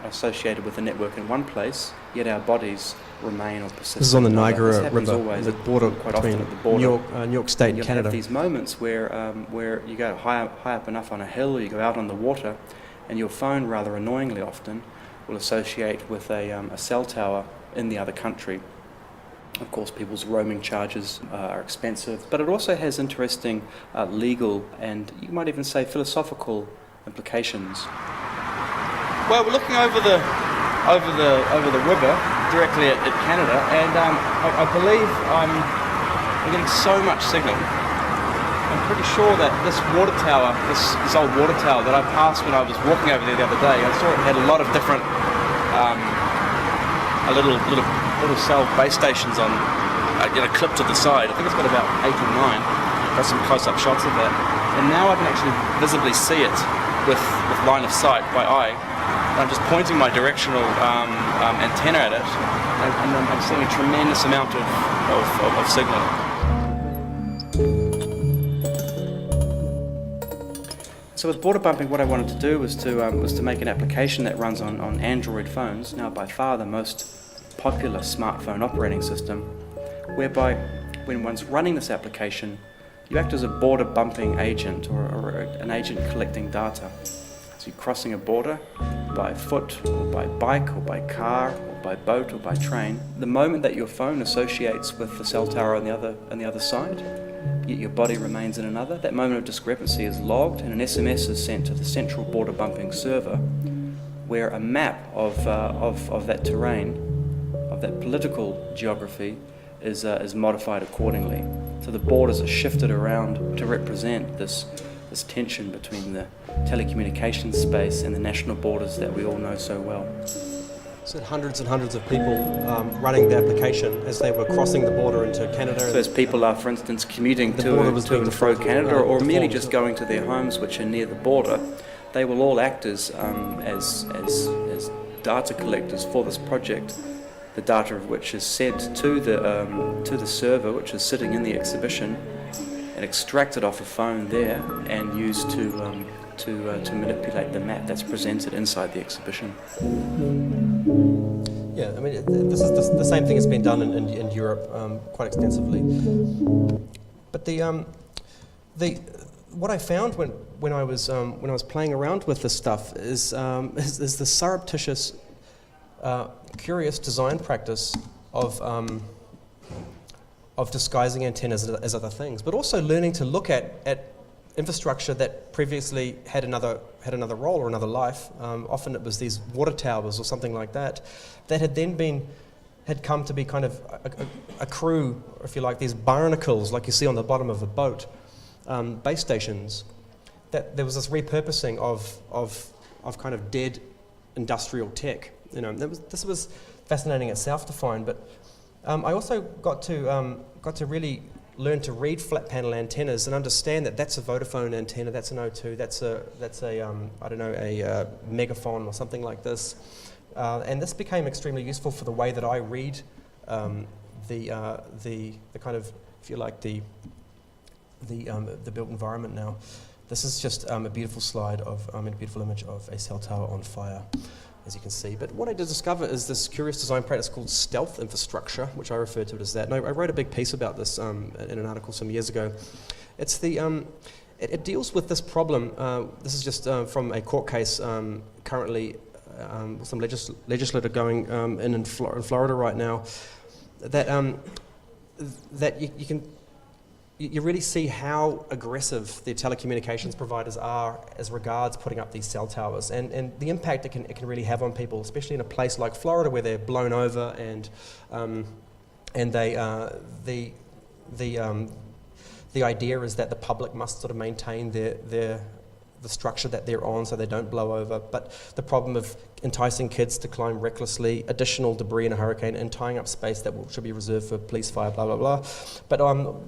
associated with the network in one place, yet our bodies remain or persist. This is on the Niagara River, always the border quite between often at the border. New York State and Canada. Have these moments where you go high up enough on a hill, or you go out on the water, and your phone, rather annoyingly often, will associate with a cell tower in the other country. Of course, people's roaming charges are expensive, but it also has interesting legal and you might even say philosophical implications. Well, we're looking over the river directly at Canada, and I believe we're getting so much signal. I'm pretty sure that this water tower, this old water tower that I passed when I was walking over there the other day, I saw it had a lot of different little cell base stations on, clipped to the side. I think it's got about 8 or 9. Got some close-up shots of that, and now I can actually visibly see it with line of sight by eye. I'm just pointing my directional antenna at it, and I'm seeing a tremendous amount of signal. So with border bumping, what I wanted to do was to make an application that runs on Android phones, now by far the most popular smartphone operating system, whereby when one's running this application, you act as a border bumping agent or an agent collecting data. So you're crossing a border by foot or by bike or by car or by boat or by train. The moment that your phone associates with the cell tower on the other side, yet your body remains in another. That moment of discrepancy is logged, and an SMS is sent to the central border bumping server, where a map of that terrain, of that political geography, is modified accordingly. So the borders are shifted around to represent this tension between the telecommunications space and the national borders that we all know so well. So hundreds and hundreds of people running the application as they were crossing the border into Canada. So as people are, for instance, commuting to and fro Canada, or merely just going to their homes which are near the border, they will all act as data collectors for this project. The data of which is sent to the server, which is sitting in the exhibition, and extracted off a phone there and used to manipulate the map that's presented inside the exhibition. Yeah, I mean, this is the same thing has been done in Europe quite extensively. But what I found when I was playing around with this stuff is the surreptitious, curious design practice of disguising antennas as other things, but also learning to look at infrastructure that previously had another role or another life. Often it was these water towers or something like that had come to be kind of a crew, or if you like, these barnacles like you see on the bottom of a boat, base stations. That there was this repurposing of kind of dead industrial tech. You know, this was fascinating itself to find, but I also got to really learn to read flat panel antennas and understand that that's a Vodafone antenna, that's an O2, that's a I don't know, a megaphone or something like this, and this became extremely useful for the way that I read the kind of, if you like, the built environment now. This is just a beautiful slide of a beautiful image of a cell tower on fire, as you can see. But what I did discover is this curious design practice called stealth infrastructure, which I refer to it as that. And I wrote a big piece about this in an article some years ago. It's it deals with this problem. This is just from a court case currently, with some legislator going in Florida right now, that you can. You really see how aggressive the telecommunications providers are as regards putting up these cell towers, and the impact it can really have on people, especially in a place like Florida where they're blown over and they the idea is that the public must sort of maintain the structure that they're on so they don't blow over. But the problem of enticing kids to climb recklessly, additional debris in a hurricane, and tying up space that should be reserved for police, fire, blah, blah, blah. But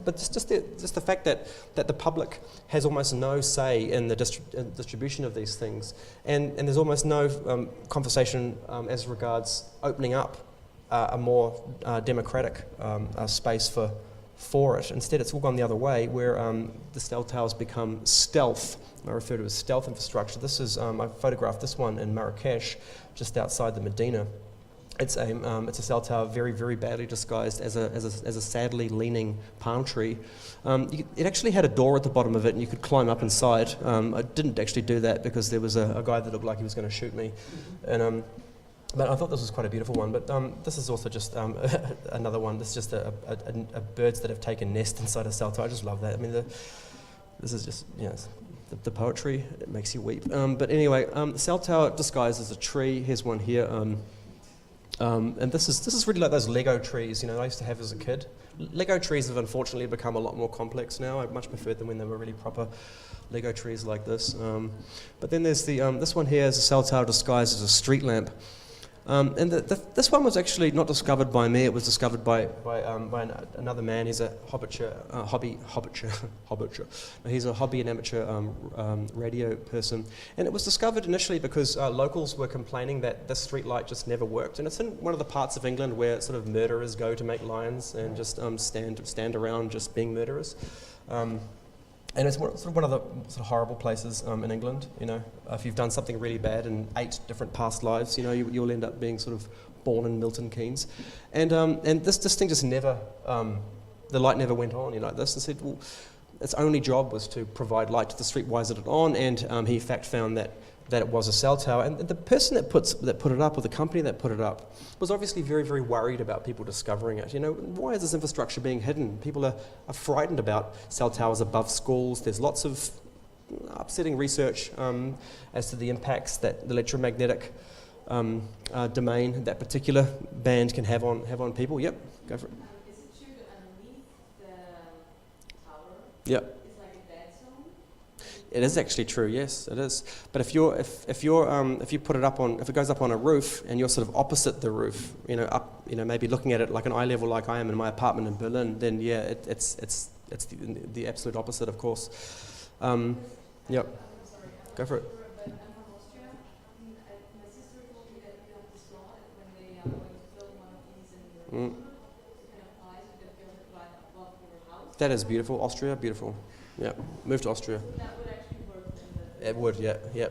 it's just the fact that the public has almost no say in the distribution of these things. And there's almost no conversation as regards opening up a more democratic space for it. Instead, it's all gone the other way, where the cell towers become stealth. I refer to it as stealth infrastructure. This is I photographed this one in Marrakesh, just outside the Medina. It's a cell tower, very, very badly disguised as a sadly leaning palm tree. It actually had a door at the bottom of it, and you could climb up inside. I didn't actually do that because there was a guy that looked like he was going to shoot me, and. But I thought this was quite a beautiful one. But this is also just another one. This is just a birds that have taken nest inside a cell tower. I just love that. I mean, this is just, you know, the poetry. It makes you weep. But anyway, the cell tower disguised as a tree. Here's one here. And this is really like those Lego trees, you know, I used to have as a kid. Lego trees have unfortunately become a lot more complex now. I much preferred them when they were really proper Lego trees like this. But then there's this one here is a cell tower disguised as a street lamp. And this one was actually not discovered by me. It was discovered by another man. He's a hobby He's a hobby and amateur radio person. And it was discovered initially because locals were complaining that the street light just never worked. And it's in one of the parts of England where sort of murderers go to make lions and just stand around just being murderers. And it's sort of one of the sort of horrible places in England, you know. If you've done something really bad in 8 different past lives, you know, you'll end up being sort of born in Milton Keynes. And this thing just never, the light never went on, you know, like this. And said, well, its only job was to provide light to the street. Why is it on? And he in fact found that that it was a cell tower. And the person that put it up, or the company that put it up, was obviously very, very worried about people discovering it. You know, why is this infrastructure being hidden? People are frightened about cell towers above schools. There's lots of upsetting research as to the impacts that the electromagnetic domain, that particular band, can have on people. Yep, go for it. Is it true that underneath the tower, Yep. it's like a dead zone? It is actually true, yes, it is. But if you put it up on, if it goes up on a roof and you're sort of opposite the roof, you know, up, you know, maybe looking at it like an eye level, like I am in my apartment in Berlin, then yeah, it's the absolute opposite, of course. Yep. Go for it. But I'm from Austria. My sister told me that you have this law that when they are going to build one of these in your neighborhood, you can apply so they build it right above your house. That is beautiful. Austria, beautiful. Yeah, move to Austria. That would actually work in the... It would, yeah.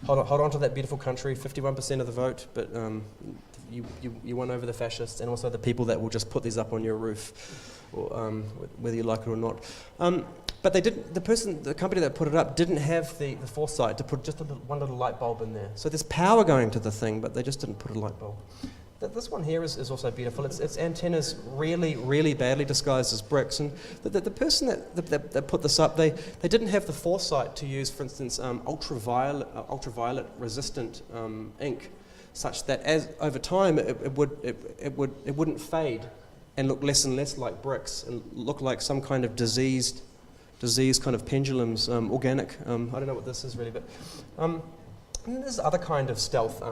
Hold on to that beautiful country. 51% of the vote, but you won over the fascists and also the people that will just put these up on your roof, or whether you like it or not. But they didn't. The company that put it up didn't have the foresight to put just one little light bulb in there. So there's power going to the thing, but they just didn't put a light bulb. This one here is also beautiful. Its antennas really, really badly disguised as bricks. And the person that put this up, they didn't have the foresight to use, for instance, ultraviolet resistant ink, such that as over time it wouldn't fade and look less and less like bricks and look like some kind of diseased kind of pendulums, organic. I don't know what this is really, but. And there's other kind of stealth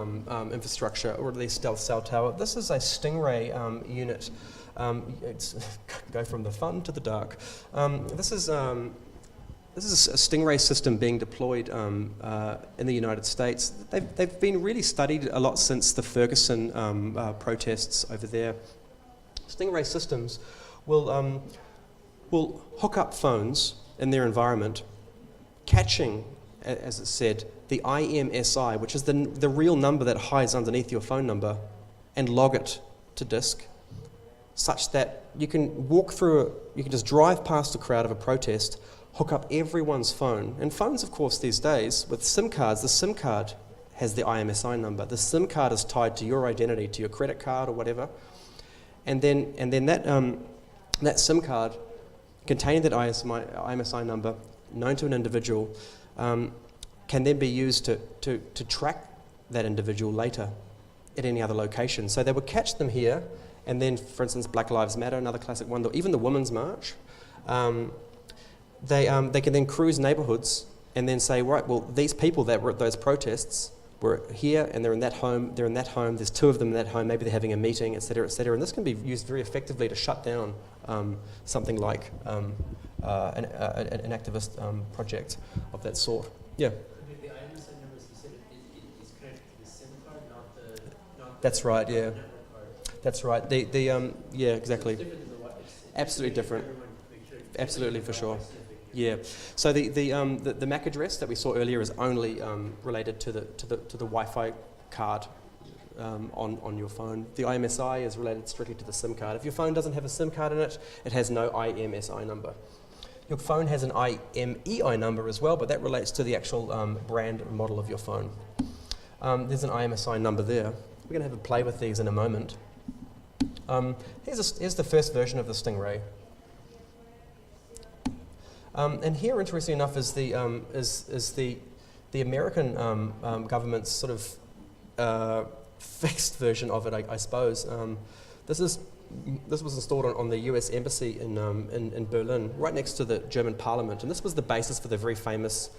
infrastructure, or at least stealth cell tower. This is a Stingray unit. Go from the fun to the dark. This is a Stingray system being deployed in the United States. They've been really studied a lot since the Ferguson protests over there. Stingray systems will hook up phones in their environment, catching, as it said, the IMSI, which is the real number that hides underneath your phone number, and log it to disk, such that you can you can just drive past a crowd of a protest, hook up everyone's phone. And phones, of course, these days, with SIM cards, the SIM card has the IMSI number. The SIM card is tied to your identity, to your credit card or whatever. And then that SIM card containing that IMSI number, known to an individual, can then be used to track that individual later at any other location. So they would catch them here, and then, for instance, Black Lives Matter, another classic one, even the Women's March, they can then cruise neighborhoods and then say, right, well, these people that were at those protests were here and they're in that home, there's two of them in that home, maybe they're having a meeting, et cetera, and this can be used very effectively to shut down something like an activist project of that sort. Yeah. The IMSI numbers, you said is connected to the SIM card, not the That's right, yeah. network card. That's right. Yeah, exactly. It's different than the Absolutely different. Make Absolutely, for sure. Yeah. So the MAC address that we saw earlier is only related to the Wi-Fi card on your phone. The IMSI is related strictly to the SIM card. If your phone doesn't have a SIM card in it, it has no IMSI number. Your phone has an IMEI number as well, but that relates to the actual brand and model of your phone. There's an IMSI number there. We're going to have a play with these in a moment. Here's the first version of the Stingray. And here, interestingly enough, is the American government's sort of fixed version of it, I suppose. This was installed on the US Embassy in Berlin, right next to the German Parliament, and this was the basis for the very famous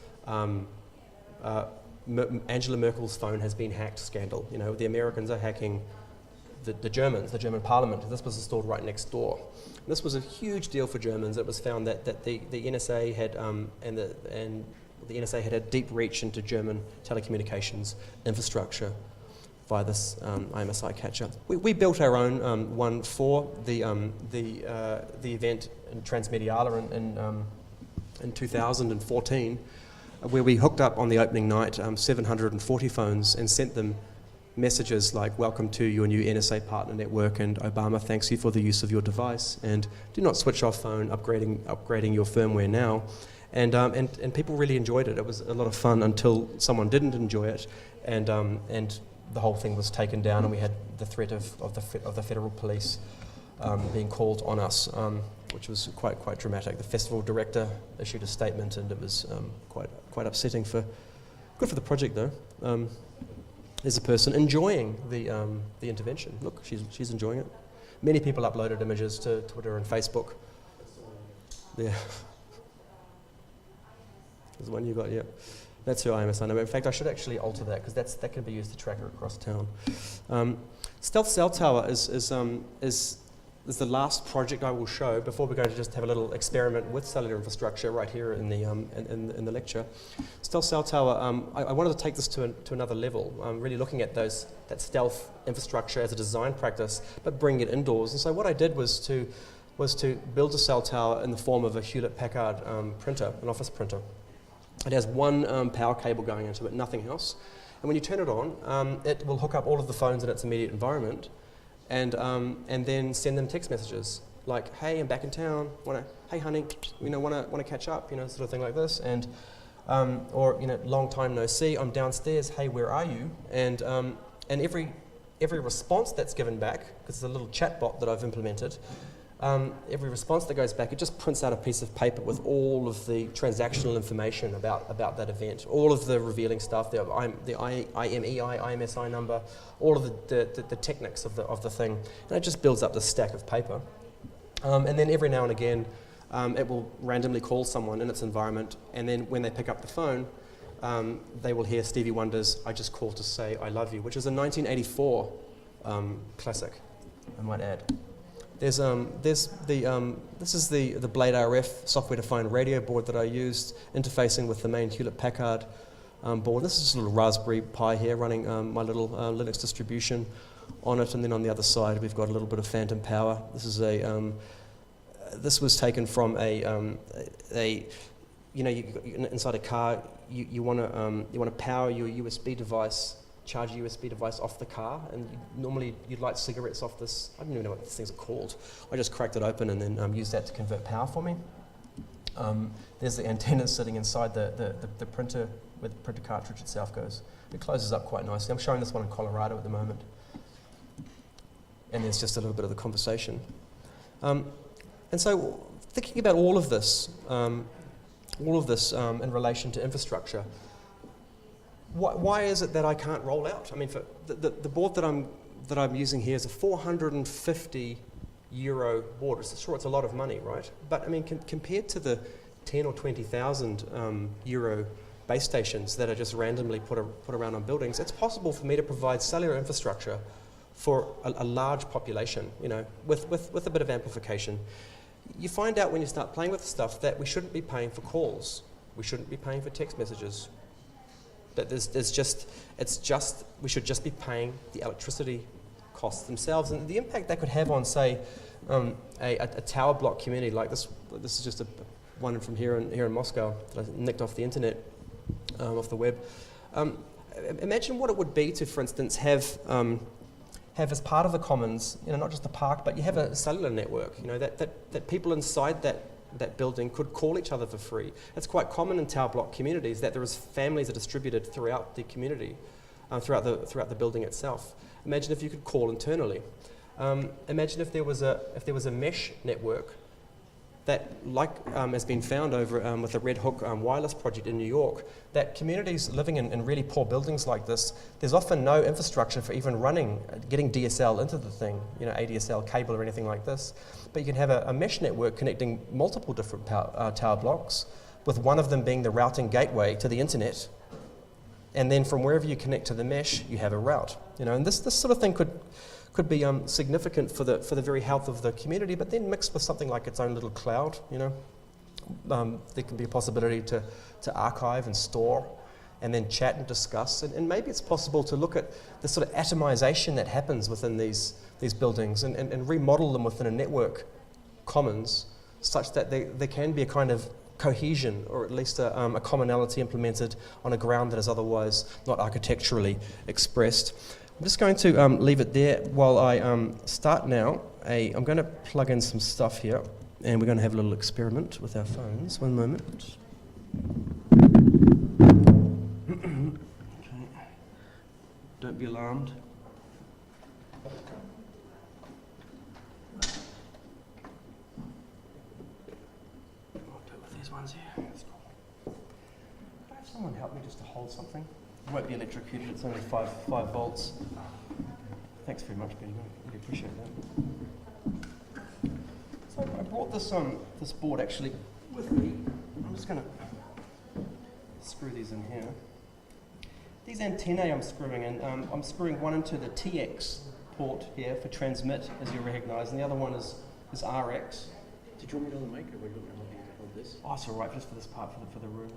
Angela Merkel's phone has been hacked scandal. You know, the Americans are hacking the Germans, the German Parliament. This was installed right next door. And this was a huge deal for Germans. It was found that the NSA had the NSA had a deep reach into German telecommunications infrastructure via this IMSI catcher. We built our own one for the event in Transmediale in 2014, where we hooked up on the opening night 740 phones and sent them messages like, welcome to your new NSA partner network, and Obama thanks you for the use of your device, and do not switch off phone, upgrading your firmware now. And people really enjoyed it. It was a lot of fun until someone didn't enjoy it, and the whole thing was taken down, and we had the threat of the federal police being called on us, which was quite dramatic. The festival director issued a statement, and it was quite upsetting. Good for the project though. There's a person enjoying the intervention. Look, she's enjoying it. Many people uploaded images to Twitter and Facebook. Yeah. There's one you got, yeah. That's who IMS I know. In fact, I should actually alter that because that can be used to track her across town. Stealth Cell Tower is the last project I will show before we're going to just have a little experiment with cellular infrastructure right here in the lecture. Stealth Cell Tower, I wanted to take this to another level, really looking at that stealth infrastructure as a design practice, but bring it indoors. And so what I did was to build a cell tower in the form of a Hewlett-Packard printer, an office printer. It has one power cable going into it, nothing else. And when you turn it on, it will hook up all of the phones in its immediate environment, and then send them text messages like, "Hey, I'm back in town. Hey, honey, want to catch up?" Sort of thing like this, and or long time no see. I'm downstairs. Hey, where are you? And every response that's given back, because it's a little chat bot that I've implemented. Every response that goes back, it just prints out a piece of paper with all of the transactional information about that event, all of the revealing stuff, the IMEI number, all of the techniques of the thing, and it just builds up this stack of paper. And then every now and again, it will randomly call someone in its environment, and then when they pick up the phone, they will hear Stevie Wonder's "I Just Called to Say I Love You," which is a 1984 classic, I might add. This is the Blade RF software-defined radio board that I used, interfacing with the main Hewlett-Packard board. This is a little Raspberry Pi here running my little Linux distribution on it, and then on the other side we've got a little bit of phantom power. This is this was taken from inside a car you want to power your USB device. Charge a USB device off the car, and normally you'd light cigarettes off this. I don't even know what these things are called. I just cracked it open and then used that to convert power for me. There's the antenna sitting inside the printer where the printer cartridge itself goes. It closes up quite nicely. I'm showing this one in Colorado at the moment. And there's just a little bit of the conversation. And so thinking about all of this in relation to infrastructure, why is it that I can't roll out? I mean, for the board that I'm using here is a €450 board. Sure, it's a lot of money, right? But I mean, compared to the 10 or 20,000 euro base stations that are just randomly put around on buildings, it's possible for me to provide cellular infrastructure for a large population, with a bit of amplification. You find out when you start playing with the stuff that we shouldn't be paying for calls. We shouldn't be paying for text messages. That we should just be paying the electricity costs themselves, and the impact that could have on, say, a tower block community like this. This is just one from here in Moscow that I nicked off the internet, off the web. Imagine what it would be to, for instance, have as part of the commons, not just the park, but you have a cellular network. That people inside that building could call each other for free. It's quite common in tower block communities that there is families that are distributed throughout the community, throughout the building itself. Imagine if you could call internally. Imagine if there was a mesh network that, has been found over with the Red Hook wireless project in New York, that communities living in really poor buildings like this, there's often no infrastructure for even getting DSL into the thing, ADSL cable or anything like this. But you can have a mesh network connecting multiple different tower blocks, with one of them being the routing gateway to the internet. And then from wherever you connect to the mesh, you have a route. And this sort of thing could be significant for the very health of the community, but then mixed with something like its own little cloud. There can be a possibility to archive and store, and then chat and discuss, and maybe it's possible to look at the sort of atomization that happens within these buildings and remodel them within a network commons, such that there can be a kind of cohesion, or at least a commonality implemented on a ground that is otherwise not architecturally expressed. I'm just going to leave it there while I start now. I'm going to plug in some stuff here, and we're going to have a little experiment with our phones. One moment. Okay. Don't be alarmed. I'll do it with these ones here. That's cool. Could I have someone help me just to hold something? It won't be electrocuted, it's only 5 volts. Thanks very much, Benny. I really appreciate that. So I brought this this board actually with me. I'm just going to screw these in here. These antennae I'm screwing in, I'm screwing one into the TX port here for transmit, as you recognise, and the other one is RX. Did you want me to hold the mic, or were you looking to hold this? Oh, it's all right, just for this part, for the room.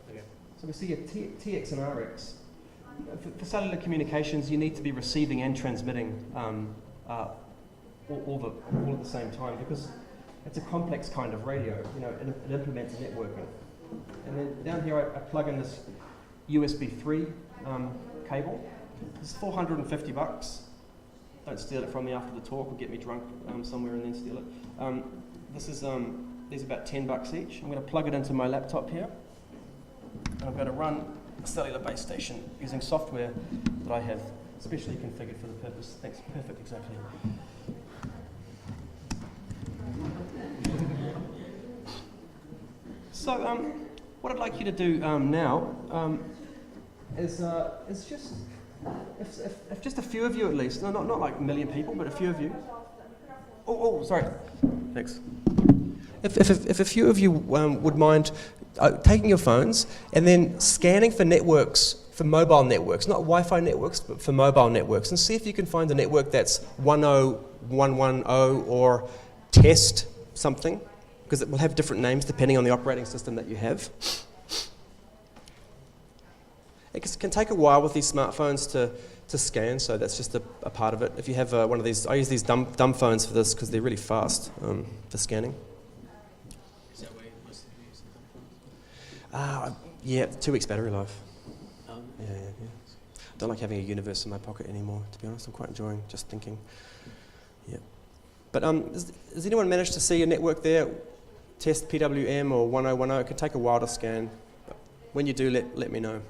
Okay. So we see here TX and RX. For cellular communications, you need to be receiving and transmitting all at the same time, because it's a complex kind of radio. You know, it implements networking. And then down here, I plug in this USB 3 cable. It's $450. Don't steal it from me after the talk, or get me drunk somewhere and then steal it. These are about $10 each. I'm going to plug it into my laptop here, and I'm going to run a cellular base station using software that I have specially configured for the purpose. Thanks, perfect, exactly. So, what I'd like you to do now is just, if just a few of you at least, not like a million people, but a few of you. Oh, sorry. Thanks. If a few of you would mind taking your phones and then scanning for networks, for mobile networks, not Wi-Fi networks, but for mobile networks, and see if you can find a network that's 10110 or test something, because it will have different names depending on the operating system that you have. It can take a while with these smartphones to scan, so that's just a part of it. If you have one of these, I use these dumb phones for this because they're really fast for scanning. Is that why most of you use the Yeah, 2 weeks battery life. phone? Yeah. Don't like having a universe in my pocket anymore, to be honest. I'm quite enjoying just thinking. Yeah. But has anyone managed to see a network there? Test PWM or 1010. It can take a while to scan. But when you do, let me know.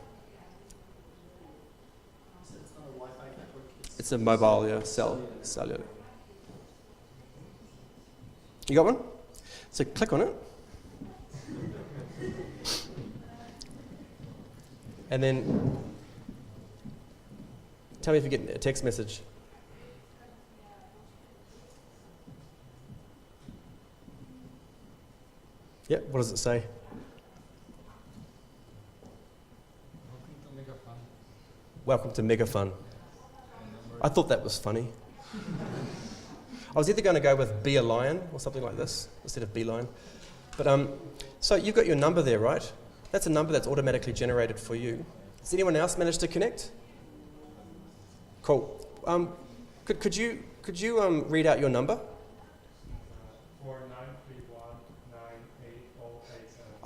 So it's not a Wi-Fi network? It's a mobile, yeah, cellular. You got one? So click on it. And then tell me if you get a text message. Yeah, what does it say? Welcome to Mega Fun. I thought that was funny. I was either going to go with Be a Lion or something like this instead of Beeline. But so you've got your number there, right? That's a number that's automatically generated for you. Has anyone else managed to connect? Cool. Could you read out your number? 4931988087.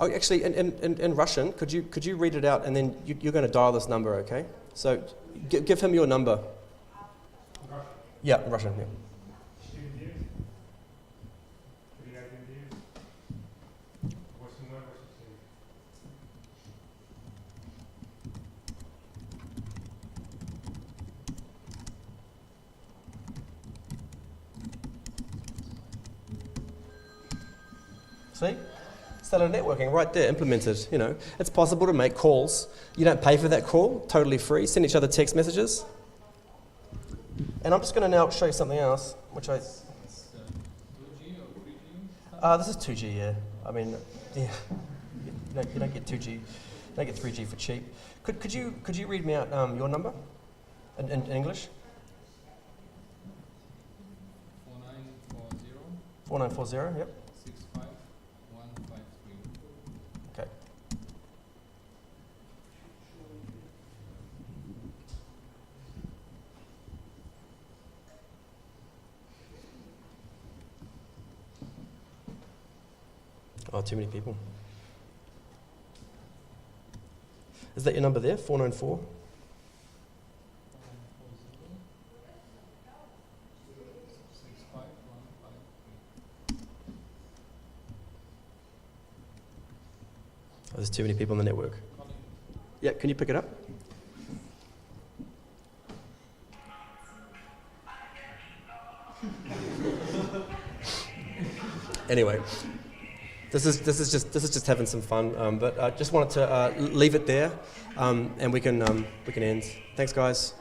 Oh, actually, in Russian, could you read it out, and then you're going to dial this number, okay? So give him your number. Russian. Yeah, Russian. Yeah. 49 See? Cellular networking right there, implemented. You know, it's possible to make calls. You don't pay for that call, totally free. Send each other text messages. And I'm just going to now show you something else, which I... It's 2G or 3G? This is 2G, yeah. I mean, yeah. You don't get 2G, you don't get 3G for cheap. Could you read me out your number in English? 4940 4940, yep. 65153. Okay. Oh, too many people. Is that your number there, 494? there's too many people in the network. Yeah, can you pick it up? Anyway, this is just having some fun, but I just wanted to leave it there, and we can end. Thanks, guys.